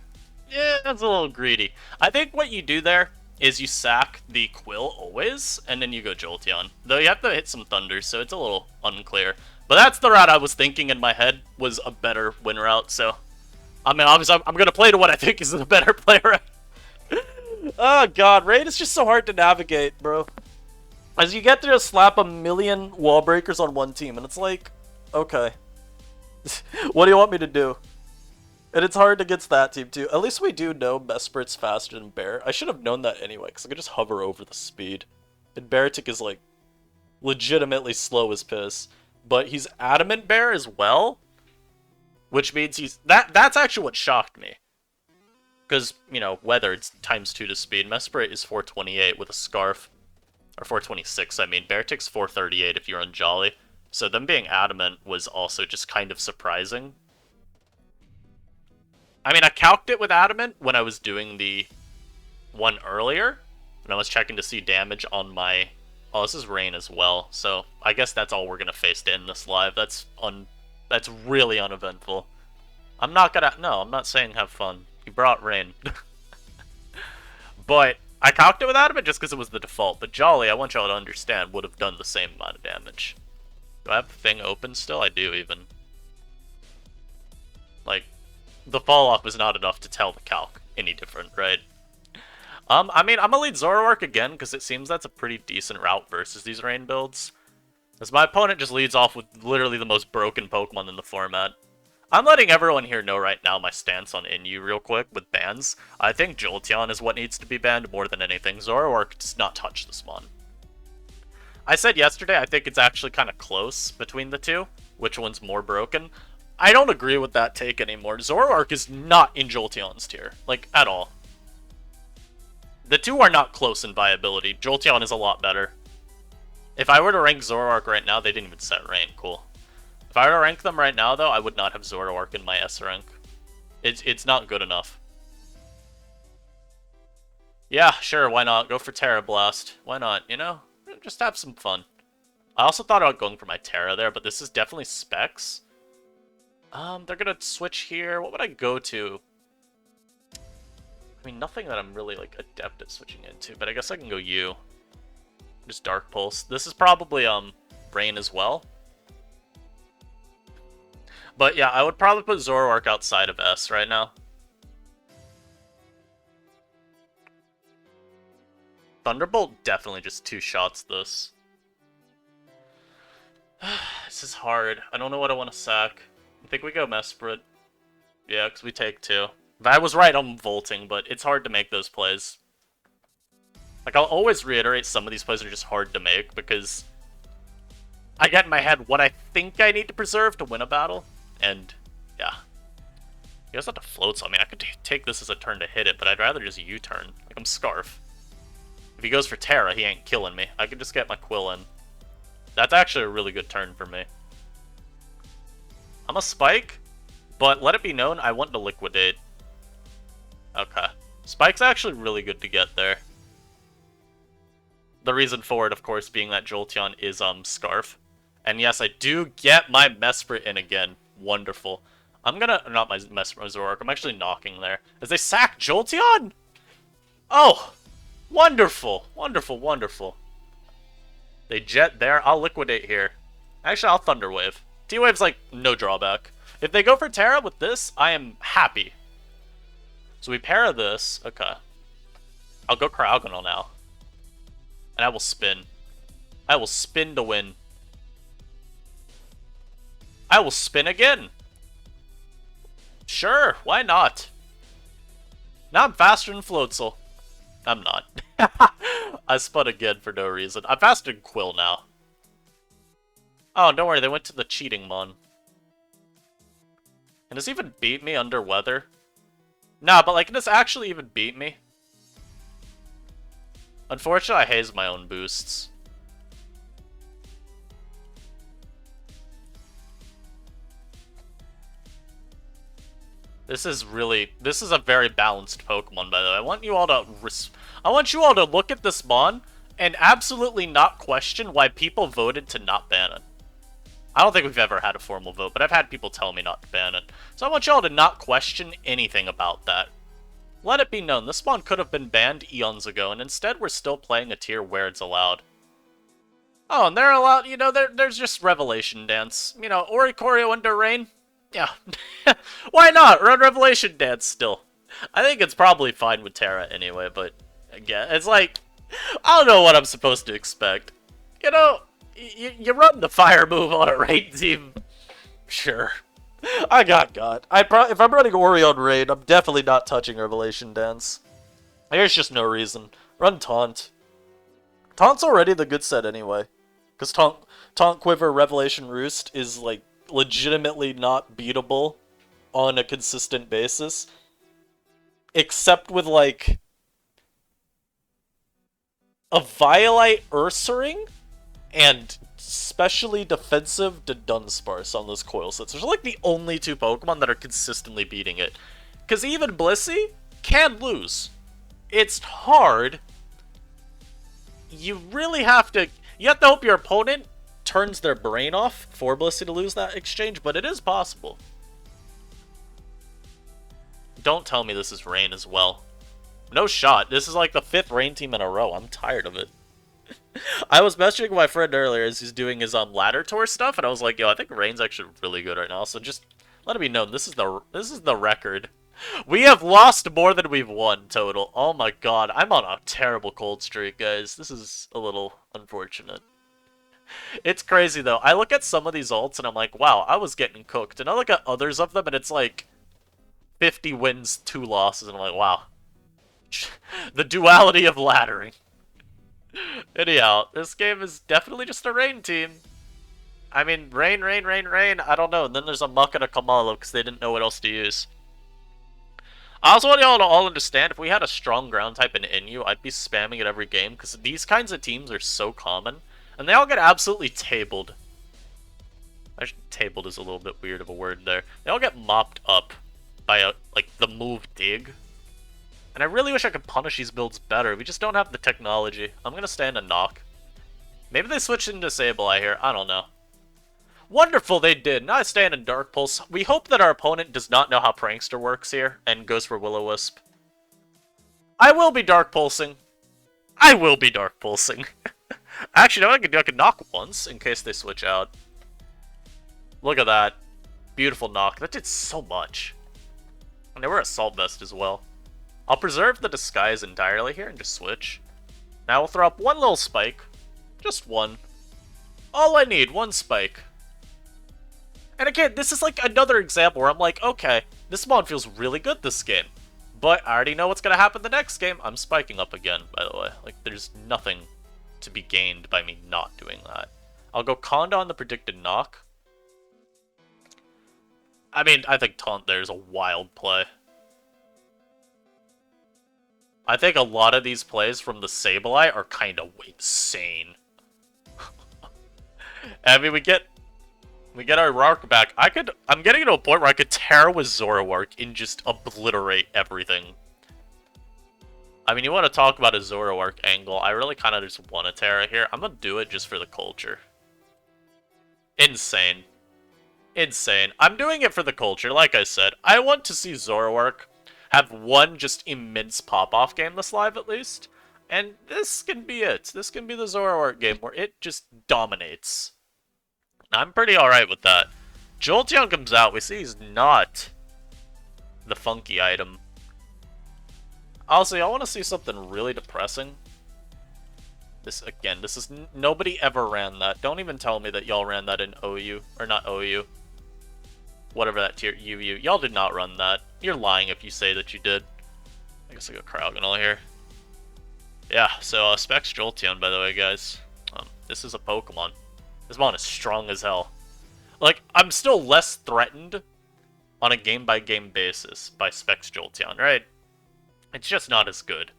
a little greedy. I think what you do there is you sack the Quill always, and then you go Jolteon. Though you have to hit some Thunders, so it's a little unclear. But that's the route I was thinking in my head was a better win route, so... I mean, obviously, I'm going to play to what I think is a better play route. Oh, God. Raid is just so hard to navigate, bro. As you get to just slap a million wall breakers on one team, and it's like... Okay. What do you want me to do? And it's hard against that team too. At least we do know Mesprit's faster than Bear. I should have known that anyway, because I could just hover over the speed. And Beartic is like legitimately slow as piss. But he's Adamant Bear as well. Which means he's that's actually what shocked me. Because, you know, Weather, it's ×2 to speed. Mesprit is 428 with a Scarf. Or 426, I mean. Beartic's 438 if you're on Jolly. So them being Adamant was also just kind of surprising. I mean, I calced it with Adamant when I was doing the one earlier. And I was checking to see damage on my... Oh, this is Rain as well. So I guess that's all we're going to face to end this live. That's really uneventful. I'm not saying have fun. You brought Rain. But I calced it with Adamant just because it was the default. But Jolly, I want y'all to understand, would have done the same amount of damage. Do I have the thing open still? I do, even. Like, the fall-off is not enough to tell the calc any different, right? I mean, I'm gonna lead Zoroark again, because it seems that's a pretty decent route versus these Rain builds. As my opponent just leads off with literally the most broken Pokemon in the format. I'm letting everyone here know right now my stance on Inyu real quick with bans. I think Jolteon is what needs to be banned more than anything. Zoroark does not touch this mon. I said yesterday I think it's actually kind of close between the two. Which one's more broken? I don't agree with that take anymore. Zoroark is not in Jolteon's tier. Like, at all. The two are not close in viability. Jolteon is a lot better. If I were to rank Zoroark right now, they didn't even set rank. Cool. If I were to rank them right now, though, I would not have Zoroark in my S rank. It's not good enough. Yeah, sure, why not? Go for Terra Blast. Why not, you know? Just have some fun. I also thought about going for my Terra there, but this is definitely Specs. They're gonna switch here. What would I go to? I mean, nothing that I'm really, like, adept at switching into, but I guess I can go U. Just Dark Pulse. This is probably, Rain as well. But yeah, I would probably put Zoroark outside of S right now. Thunderbolt definitely just two shots this. This is hard. I don't know what I want to sack. I think we go Mesprit. Yeah, because we take two. If I was right, I'm Volting, but it's hard to make those plays. Like, I'll always reiterate some of these plays are just hard to make, because I get in my head what I think I need to preserve to win a battle, and yeah. He doesn't have to float, so I mean, I could take this as a turn to hit it, but I'd rather just U-turn. Like, I'm Scarf. If he goes for Terra, he ain't killing me. I could just get my Quill in. That's actually a really good turn for me. I'm a Spike, but let it be known, I want to Liquidate. Okay. Spike's actually really good to get there. The reason for it, of course, being that Jolteon is, Scarf. And yes, I do get my Mesprit in again. Wonderful. I'm gonna... Not my Zoroark. I'm actually knocking there. As they sack Jolteon? Oh! Wonderful. Wonderful, wonderful. They jet there. I'll Liquidate here. Actually, I'll Thunder Wave. T-Wave's, like, no drawback. If they go for Terra with this, I am happy. So we para this. Okay. I'll go Cryogonal now. And I will spin. I will spin to win. I will spin again. Sure, why not? Now I'm faster than Floatzel. I'm not. I spun again for no reason. I'm faster than Quill now. Oh, don't worry, they went to the cheating mon. Can this even beat me under weather? Nah, but like, can this actually even beat me? Unfortunately, I haze my own boosts. This is a very balanced Pokemon, by the way. I want you all to look at this mon and absolutely not question why people voted to not ban it. I don't think we've ever had a formal vote, but I've had people tell me not to ban it. So I want y'all to not question anything about that. Let it be known, this mon could have been banned eons ago, and instead we're still playing a tier where it's allowed. Oh, and they're allowed, you know, there's just Revelation Dance. You know, Oricorio under Rain? Yeah. Why not? Run Revelation Dance still. I think it's probably fine with Terra anyway, but again, it's like, I don't know what I'm supposed to expect. You know, you run the fire move on a raid team. Sure. I got. If I'm running Ori on Raid, I'm definitely not touching Revelation Dance. There's just no reason. Run Taunt. Taunt's already the good set anyway. Because Taunt Quiver Revelation Roost is, like, legitimately not beatable on a consistent basis. Except with, like, a Violite Ursaring and specially defensive to Dunsparce on those coil sets. Those are like the only two Pokemon that are consistently beating it. Because even Blissey can lose. It's hard. You really have to... You have to hope your opponent turns their brain off for Blissey to lose that exchange, but it is possible. Don't tell me this is Rain as well. No shot. This is like the 5th Rain team in a row. I'm tired of it. I was messaging my friend earlier as he's doing his ladder tour stuff, and I was like, yo, I think Rain's actually really good right now, so just let it be known, this is the record. We have lost more than we've won total. Oh my god, I'm on a terrible cold streak, guys. This is a little unfortunate. It's crazy, though. I look at some of these ults, and I'm like, wow, I was getting cooked. And I look at others of them, and it's like 50 wins, 2 losses, and I'm like, wow. The duality of laddering. Anyhow, this game is definitely just a Rain team. I mean, Rain, I don't know. And then there's a Muck and a Kamalo because they didn't know what else to use. I also want y'all to all understand, if we had a strong ground type in Inu, I'd be spamming it every game because these kinds of teams are so common. And they all get absolutely tabled. Actually, tabled is a little bit weird of a word there. They all get mopped up by, like, the move Dig. And I really wish I could punish these builds better. We just don't have the technology. I'm going to stand and knock. Maybe they switched into Sableye here. I don't know. Wonderful, they did. Now I stand in Dark Pulse. We hope that our opponent does not know how Prankster works here and goes for Will-O-Wisp. I will be Dark Pulsing. I will be Dark Pulsing. Actually, no, I can knock once in case they switch out. Look at that. Beautiful knock. That did so much. And they were Assault Vest as well. I'll preserve the disguise entirely here and just switch. Now we'll throw up one little spike. Just one. All I need, one spike. And again, this is like another example where I'm like, okay, this mod feels really good this game. But I already know what's going to happen the next game. I'm spiking up again, by the way. Like, there's nothing to be gained by me not doing that. I'll go Conda on the predicted knock. I mean, I think Taunt there is a wild play. I think a lot of these plays from the Sableye are kind of insane. I mean, we get our Zoroark back. I'm getting to a point where I could Terra with Zoroark and just obliterate everything. I mean, you want to talk about a Zoroark angle. I really kind of just want a Terra here. I'm going to do it just for the culture. Insane. Insane. I'm doing it for the culture, like I said. I want to see Zoroark have one just immense pop-off game this live, at least. And this can be it. This can be the Zoroark game where it just dominates. I'm pretty alright with that. Jolteon comes out. We see he's not the funky item. Also, I want to see something really depressing. This, again, this is... Nobody ever ran that. Don't even tell me that y'all ran that in OU. Or not OU. Whatever that tier, UU. Y'all did not run that. You're lying if you say that you did. I guess I got Cryogonal here. Yeah, so Specs Jolteon, by the way, guys. This is a Pokemon. This Pokemon is strong as hell. Like, I'm still less threatened on a game-by-game basis by Specs Jolteon, right? It's just not as good.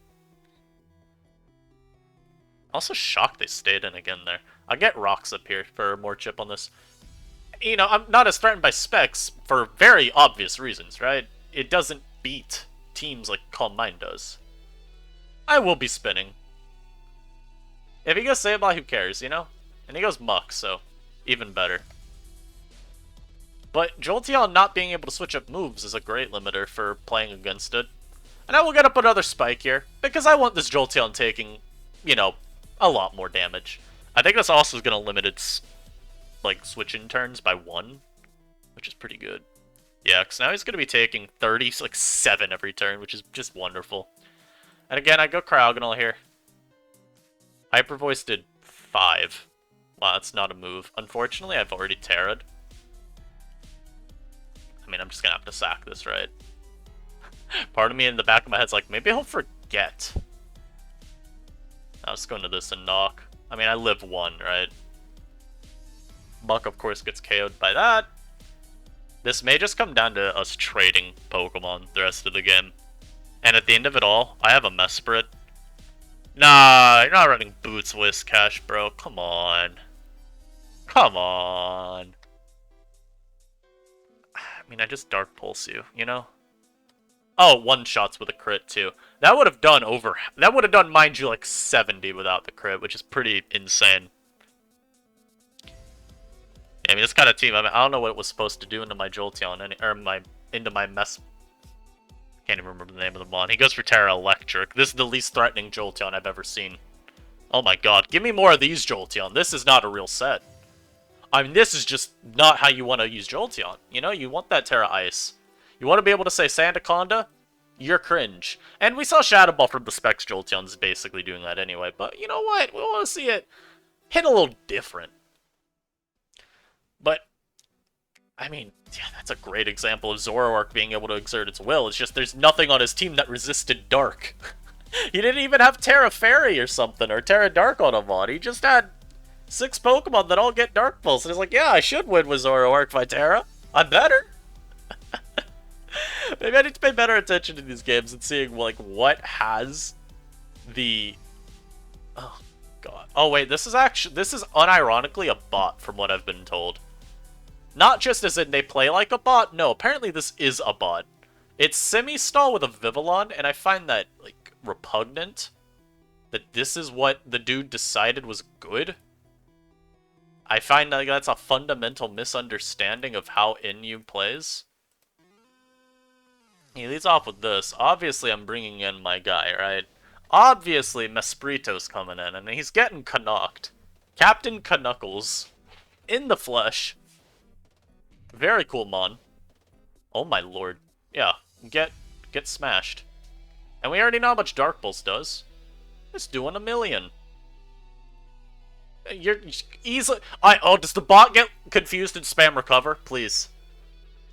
Also shocked they stayed in again there. I'll get Rocks up here for more chip on this. You know, I'm not as threatened by Specs for very obvious reasons, right? It doesn't beat teams like Calm Mind does. I will be spinning. If he goes Sableye, who cares, you know? And he goes Muck, so even better. But Jolteon not being able to switch up moves is a great limiter for playing against it. And I will get up another Spike here, because I want this Jolteon taking, you know, a lot more damage. I think this also is going to limit its, like, switching turns by 1, which is pretty good. Yeah, because now he's going to be taking 30, like 7 every turn, which is just wonderful. And again, I go Cryogonal here. Hyper Voice did 5. Wow, that's not a move. Unfortunately, I've already Terra'd. I mean, I'm just gonna have to sack this, right? Part of me in the back of my head's like, maybe he'll forget. I'll just go into this and knock. I mean, I live 1, right? Buck, of course, gets KO'd by that. This may just come down to us trading Pokemon the rest of the game. And at the end of it all, I have a Mesprit. Nah, you're not running Boots Whiscash, bro. Come on. Come on. I mean, I just Dark Pulse you, you know? Oh, 1-shots with a crit, too. That would have done that would have done, mind you, like 70 without the crit, which is pretty insane. Yeah, I mean, this kind of team, I don't know what it was supposed to do into my Jolteon, into my mess. Can't even remember the name of the mon. He goes for Terra Electric. This is the least threatening Jolteon I've ever seen. Oh my god, give me more of these Jolteon. This is not a real set. I mean, this is just not how you want to use Jolteon. You know, you want that Terra Ice. You want to be able to say Sandaconda? You're cringe. And we saw Shadow Ball from the Specs Jolteons basically doing that anyway. But you know what? We want to see it hit a little different. But, I mean, yeah, that's a great example of Zoroark being able to exert its will. It's just there's nothing on his team that resisted Dark. He didn't even have Terra Fairy or something, or Terra Dark on him on. He just had 6 Pokemon that all get Dark Pulse. And he's like, yeah, I should win with Zoroark by Terra. I'm better. Maybe I need to pay better attention to these games and seeing, like, what has the... Oh, God. Oh, wait, this is unironically a bot from what I've been told. Not just as in they play like a bot. No, apparently this is a bot. It's Semi-Stall with a Vivillon, and I find that, like, repugnant. That this is what the dude decided was good. I find that that's a fundamental misunderstanding of how Inyu plays. He leads off with this. Obviously, I'm bringing in my guy, right? Obviously, Mesprito's coming in, and he's getting knocked. Captain Knuckles in the flesh. Very cool, mon. Oh my lord. Yeah, get smashed. And we already know how much Dark Pulse does. It's doing 1,000,000. You're easily... Oh, does the bot get confused and spam recover? Please.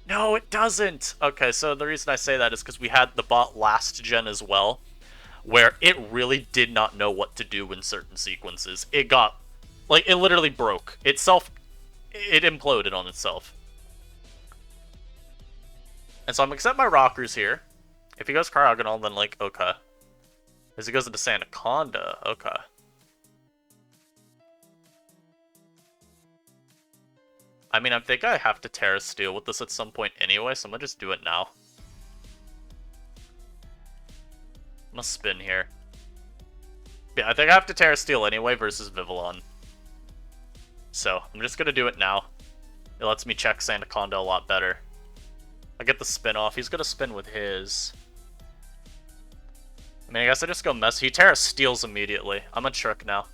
No, it doesn't. Okay, so the reason I say that is because we had the bot last gen as well, where it really did not know what to do in certain sequences. It got... Like, it literally broke. It imploded on itself. And so I'm accept my rockers here. If he goes Cryogonal, then, like, okay. As he goes into Sandaconda, okay. I mean, I think I have to Terra Steel with this at some point anyway, so I'm gonna just do it now. I'm gonna spin here. Yeah, I think I have to Terra Steel anyway versus Vivillon. So, I'm just gonna do it now. It lets me check Sandaconda a lot better. I get the spin off. He's gonna spin with his. I mean, I guess I just go mess. He Terra Steals immediately. I'm a trick now.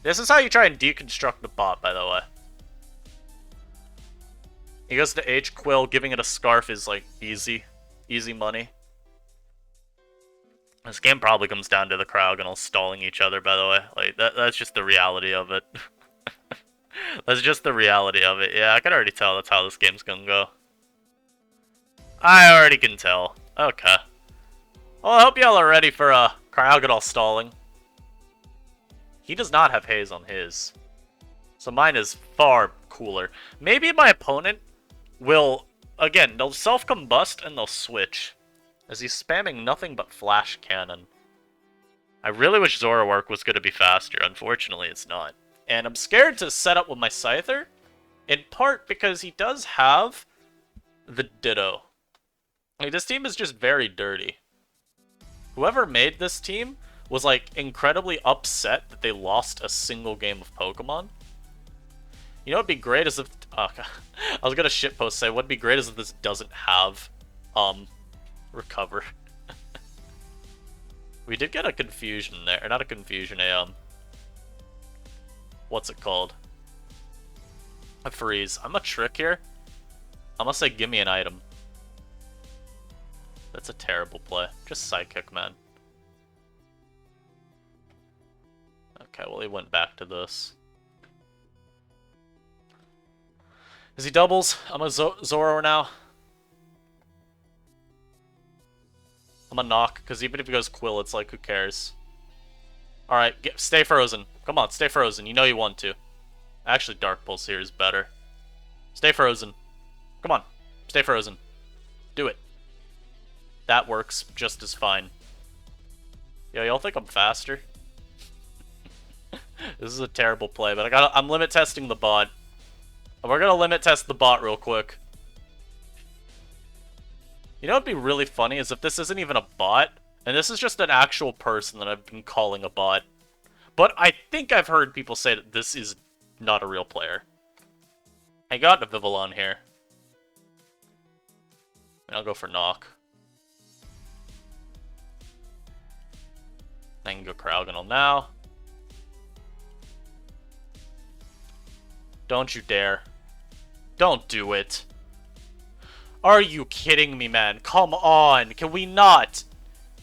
This is how you try and deconstruct the bot, by the way. He goes to H Quill, giving it a Scarf is like easy money. This game probably comes down to the Cryogonal stalling each other, by the way. Like that's just the reality of it. That's just the reality of it. Yeah, I can already tell that's how this game's gonna go. I already can tell. Okay. Well, I hope y'all are ready for Cryogonal stalling. He does not have Haze on his. So mine is far cooler. Maybe my opponent will, again, they'll self-combust and they'll switch. As he's spamming nothing but Flash Cannon. I really wish Zoroark was going to be faster. Unfortunately, it's not. And I'm scared to set up with my Scyther. In part because he does have the Ditto. Like, this team is just very dirty. Whoever made this team was, like, incredibly upset that they lost a single game of Pokemon. You know what'd be great is if... I was gonna shitpost say, what'd be great is if this doesn't have, recover. We did get a confusion there. Or not a confusion, what's it called? A freeze. I'm a trick here. I'm gonna say, give me an item. That's a terrible play. Just Psychic, man. Okay, well, he went back to this. Is he doubles? I'm a Zoro now. I'm gonna knock, because even if he goes Quill, it's like, who cares? Alright, stay frozen. Come on, stay frozen. You know you want to. Actually, Dark Pulse here is better. Stay frozen. Come on, stay frozen. Do it. That works just as fine. Yo, y'all think I'm faster? This is a terrible play, but I'm limit testing the bot. We're gonna limit test the bot real quick. You know what'd be really funny is if this isn't even a bot, and this is just an actual person that I've been calling a bot. But I think I've heard people say that this is not a real player. I got a Vivillon here. And I'll go for knock. I can go Crowgonal now. Don't you dare. Don't do it. Are you kidding me, man? Come on. Can we not?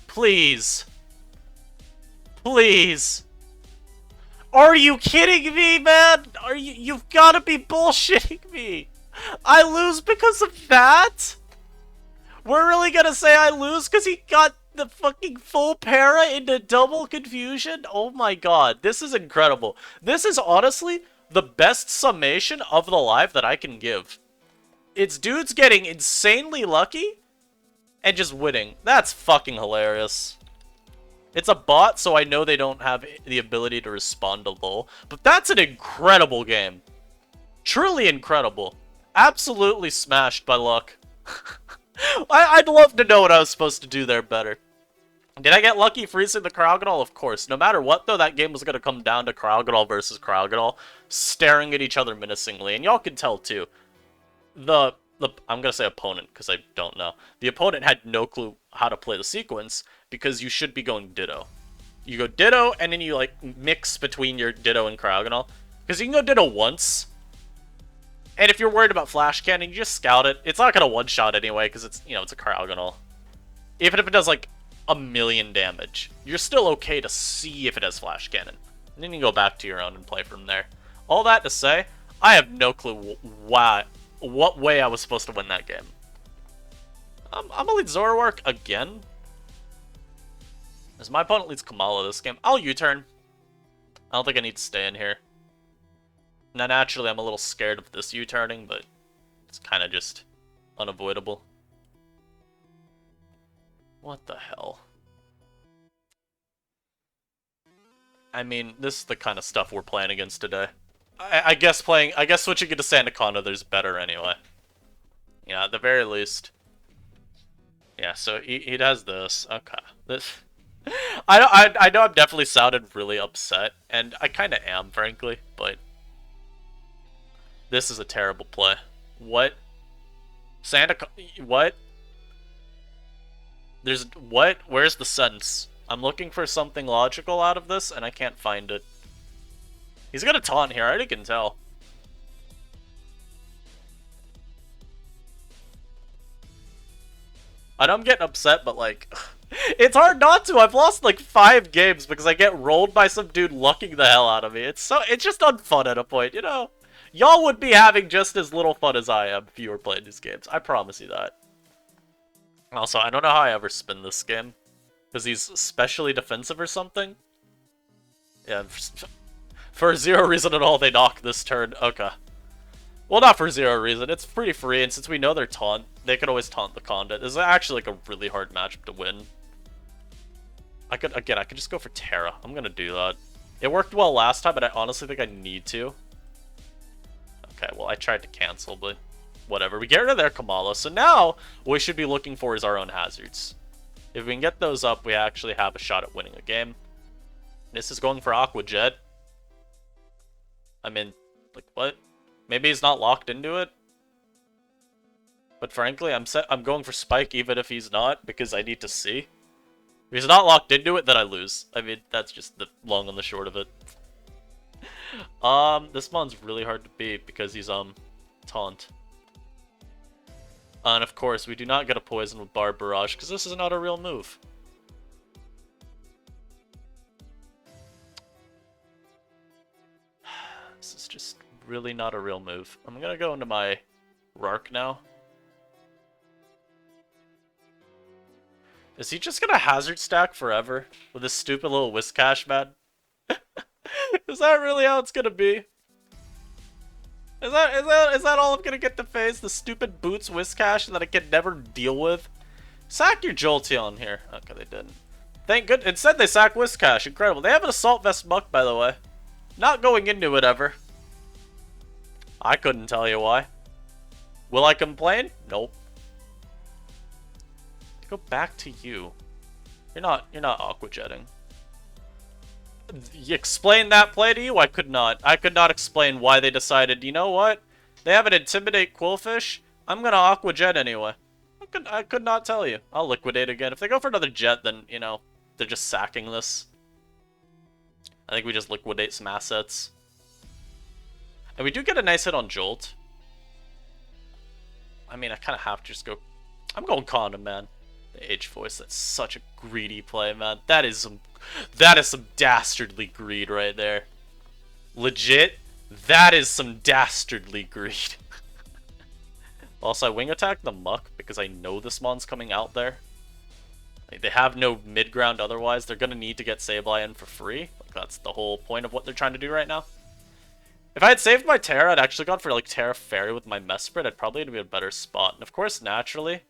Please. Please. Are you kidding me, man? You've got to be bullshitting me. I lose because of that? We're really gonna say I lose because he got the fucking full para into double confusion? Oh my god, this is incredible. This is honestly the best summation of the live that I can give. It's dudes getting insanely lucky and just winning. That's fucking hilarious. It's a bot, so I know they don't have the ability to respond to LoL, but that's an incredible game. Truly incredible. Absolutely smashed by luck. I'd love to know what I was supposed to do there better. Did I get lucky freezing the Crowgonal? Of course. No matter what, though, that game was going to come down to Crowgonal versus Crowgonal, staring at each other menacingly. And y'all can tell, too. I'm going to say opponent, because I don't know. The opponent had no clue how to play the sequence, because you should be going Ditto. You go Ditto, and then you, like, mix between your Ditto and Crowgonal. Because you can go Ditto once, and if you're worried about Flash Cannon, you just scout it. It's not going to one-shot anyway, because it's, you know, it's a Crowgonal. Even if it does, like, 1,000,000 damage, you're still okay to see if it has Flash Cannon. And then you can go back to your own and play from there. All that to say, I have no clue what way I was supposed to win that game. I'm going to lead Zoroark again. As my opponent leads Kamala this game, I'll U-turn. I don't think I need to stay in here. Now, naturally, I'm a little scared of this U-turning, but it's kind of just unavoidable. What the hell? I mean, this is the kind of stuff we're playing against today. I guess switching into Sandaconda, there's better anyway. Yeah, at the very least. Yeah, so he does this. Okay. This. I know I've definitely sounded really upset, and I kind of am, frankly, but this is a terrible play. What? What? What? Where's the sense? I'm looking for something logical out of this, and I can't find it. He's gonna taunt here, I already can tell. I know I'm getting upset, but like, it's hard not to. I've lost like 5 games because I get rolled by some dude lucking the hell out of me. It's just unfun at a point, you know? Y'all would be having just as little fun as I am if you were playing these games. I promise you that. Also, I don't know how I ever spin this game. Because he's specially defensive or something? Yeah, for 0 reason at all, they knock this turn. Okay. Well, not for 0 reason. It's pretty free, and since we know they're taunt, they could always taunt the Conda. This is actually like a really hard matchup to win. I could just go for Terra. I'm gonna do that. It worked well last time, but I honestly think I need to. Okay, well, I tried to cancel, but whatever. We get rid of their Kamala, so now what we should be looking for is our own hazards. If we can get those up, we actually have a shot at winning a game. This is going for Aqua Jet. I mean, like, what? Maybe he's not locked into it? But frankly, I'm going for Spike even if he's not, because I need to see. If he's not locked into it, then I lose. I mean, that's just the long and the short of it. This mon's really hard to beat because he's, taunt. And of course, we do not get a poison with Barb Barrage, because this is not a real move. This is just really not a real move. I'm gonna go into my Rark now. Is he just gonna hazard stack forever with this stupid little Whiskash, man? Is that really how it's gonna be? Is that all I'm gonna get to face? The stupid Boots Whiskash that I can never deal with? Sack your Jolteon here. Okay, they didn't. Thank good. Instead, they sack Whiskash. Incredible. They have an Assault Vest Muck, by the way. Not going into it ever. I couldn't tell you why. Will I complain? Nope. Go back to you. You're not Aqua Jetting. Explain that play to you? I could not. I could not explain why they decided, you know what? They have an Intimidate Quillfish. I'm gonna Aqua Jet anyway. I could not tell you. I'll Liquidate again. If they go for another Jet, then, you know, they're just sacking this. I think we just Liquidate some assets. And we do get a nice hit on Jolt. I mean, I kind of have to just go... I'm going Condom, man. The H-Voice, that's such a greedy play, man. That is some dastardly greed right there. Legit, that is some dastardly greed. Also, I Wing Attack the Muck because I know this mon's coming out there. Like, they have no mid-ground otherwise. They're going to need to get Sableye in for free. Like, that's the whole point of what they're trying to do right now. If I had saved my Terra, I'd actually gone for, like, Terra Fairy with my Mesprit. I'd probably be in a better spot. And, of course, naturally,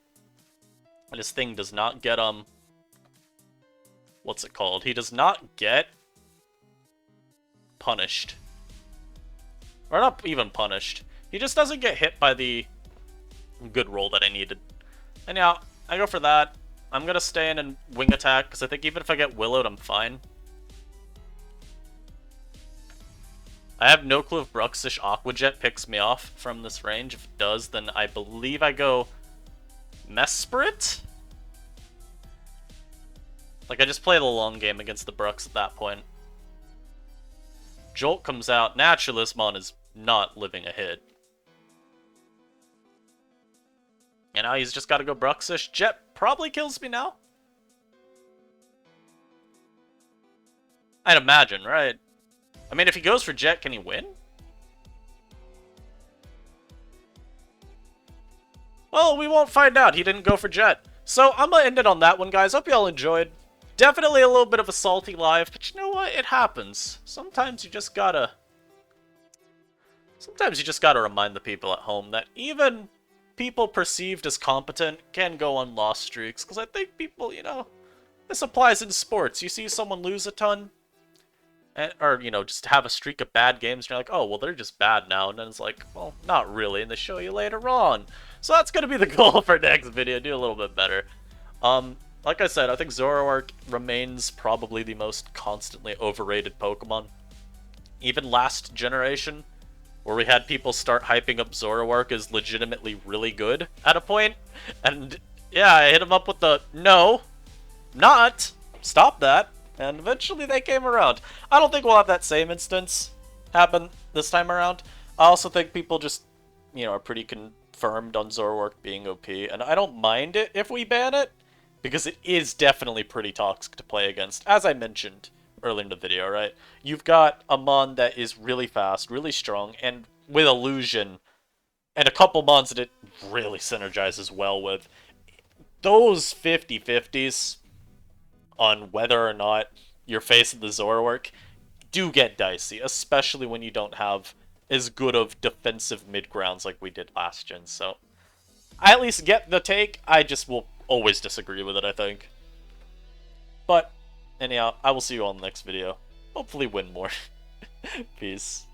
this thing does not get, what's it called? He does not get punished. Or not even punished. He just doesn't get hit by the good roll that I needed. And yeah, I go for that. I'm going to stay in and Wing Attack, because I think even if I get Willowed, I'm fine. I have no clue if Bruxish Aqua Jet picks me off from this range. If it does, then I believe I go Mesprit? Like, I just play the long game against the Brux at that point. Jolt comes out. Naturally, this mon is not living a hit. And now he's just got to go Bruxish. Jet probably kills me now. I'd imagine, right? I mean, if he goes for Jet, can he win? Well, we won't find out. He didn't go for Jet. So I'm going to end it on that one, guys. Hope you all enjoyed. Definitely a little bit of a salty live, but you know what? It happens. Sometimes you just gotta remind the people at home that even people perceived as competent can go on loss streaks. Because I think people, you know, this applies in sports. You see someone lose a ton, or, you know, just have a streak of bad games, and you're like, oh, well, they're just bad now. And then it's like, well, not really, and they show you later on. So that's going to be the goal for next video, do a little bit better. Like I said, I think Zoroark remains probably the most constantly overrated Pokemon. Even last generation, where we had people start hyping up Zoroark as legitimately really good at a point. And yeah, I hit him up with the, no, not, stop that. And eventually they came around. I don't think we'll have that same instance happen this time around. I also think people just, you know, are pretty confirmed on Zoroark being OP. And I don't mind it if we ban it, because it is definitely pretty toxic to play against, as I mentioned earlier in the video, right? You've got a mon that is really fast, really strong, and with Illusion, and a couple mons that it really synergizes well with. Those 50-50s on whether or not you're facing the Zoroark do get dicey, especially when you don't have as good of defensive mid-grounds like we did last gen, so I at least get the take. I just will always disagree with it, I think. But anyhow, I will see you all in the next video. Hopefully win more. Peace.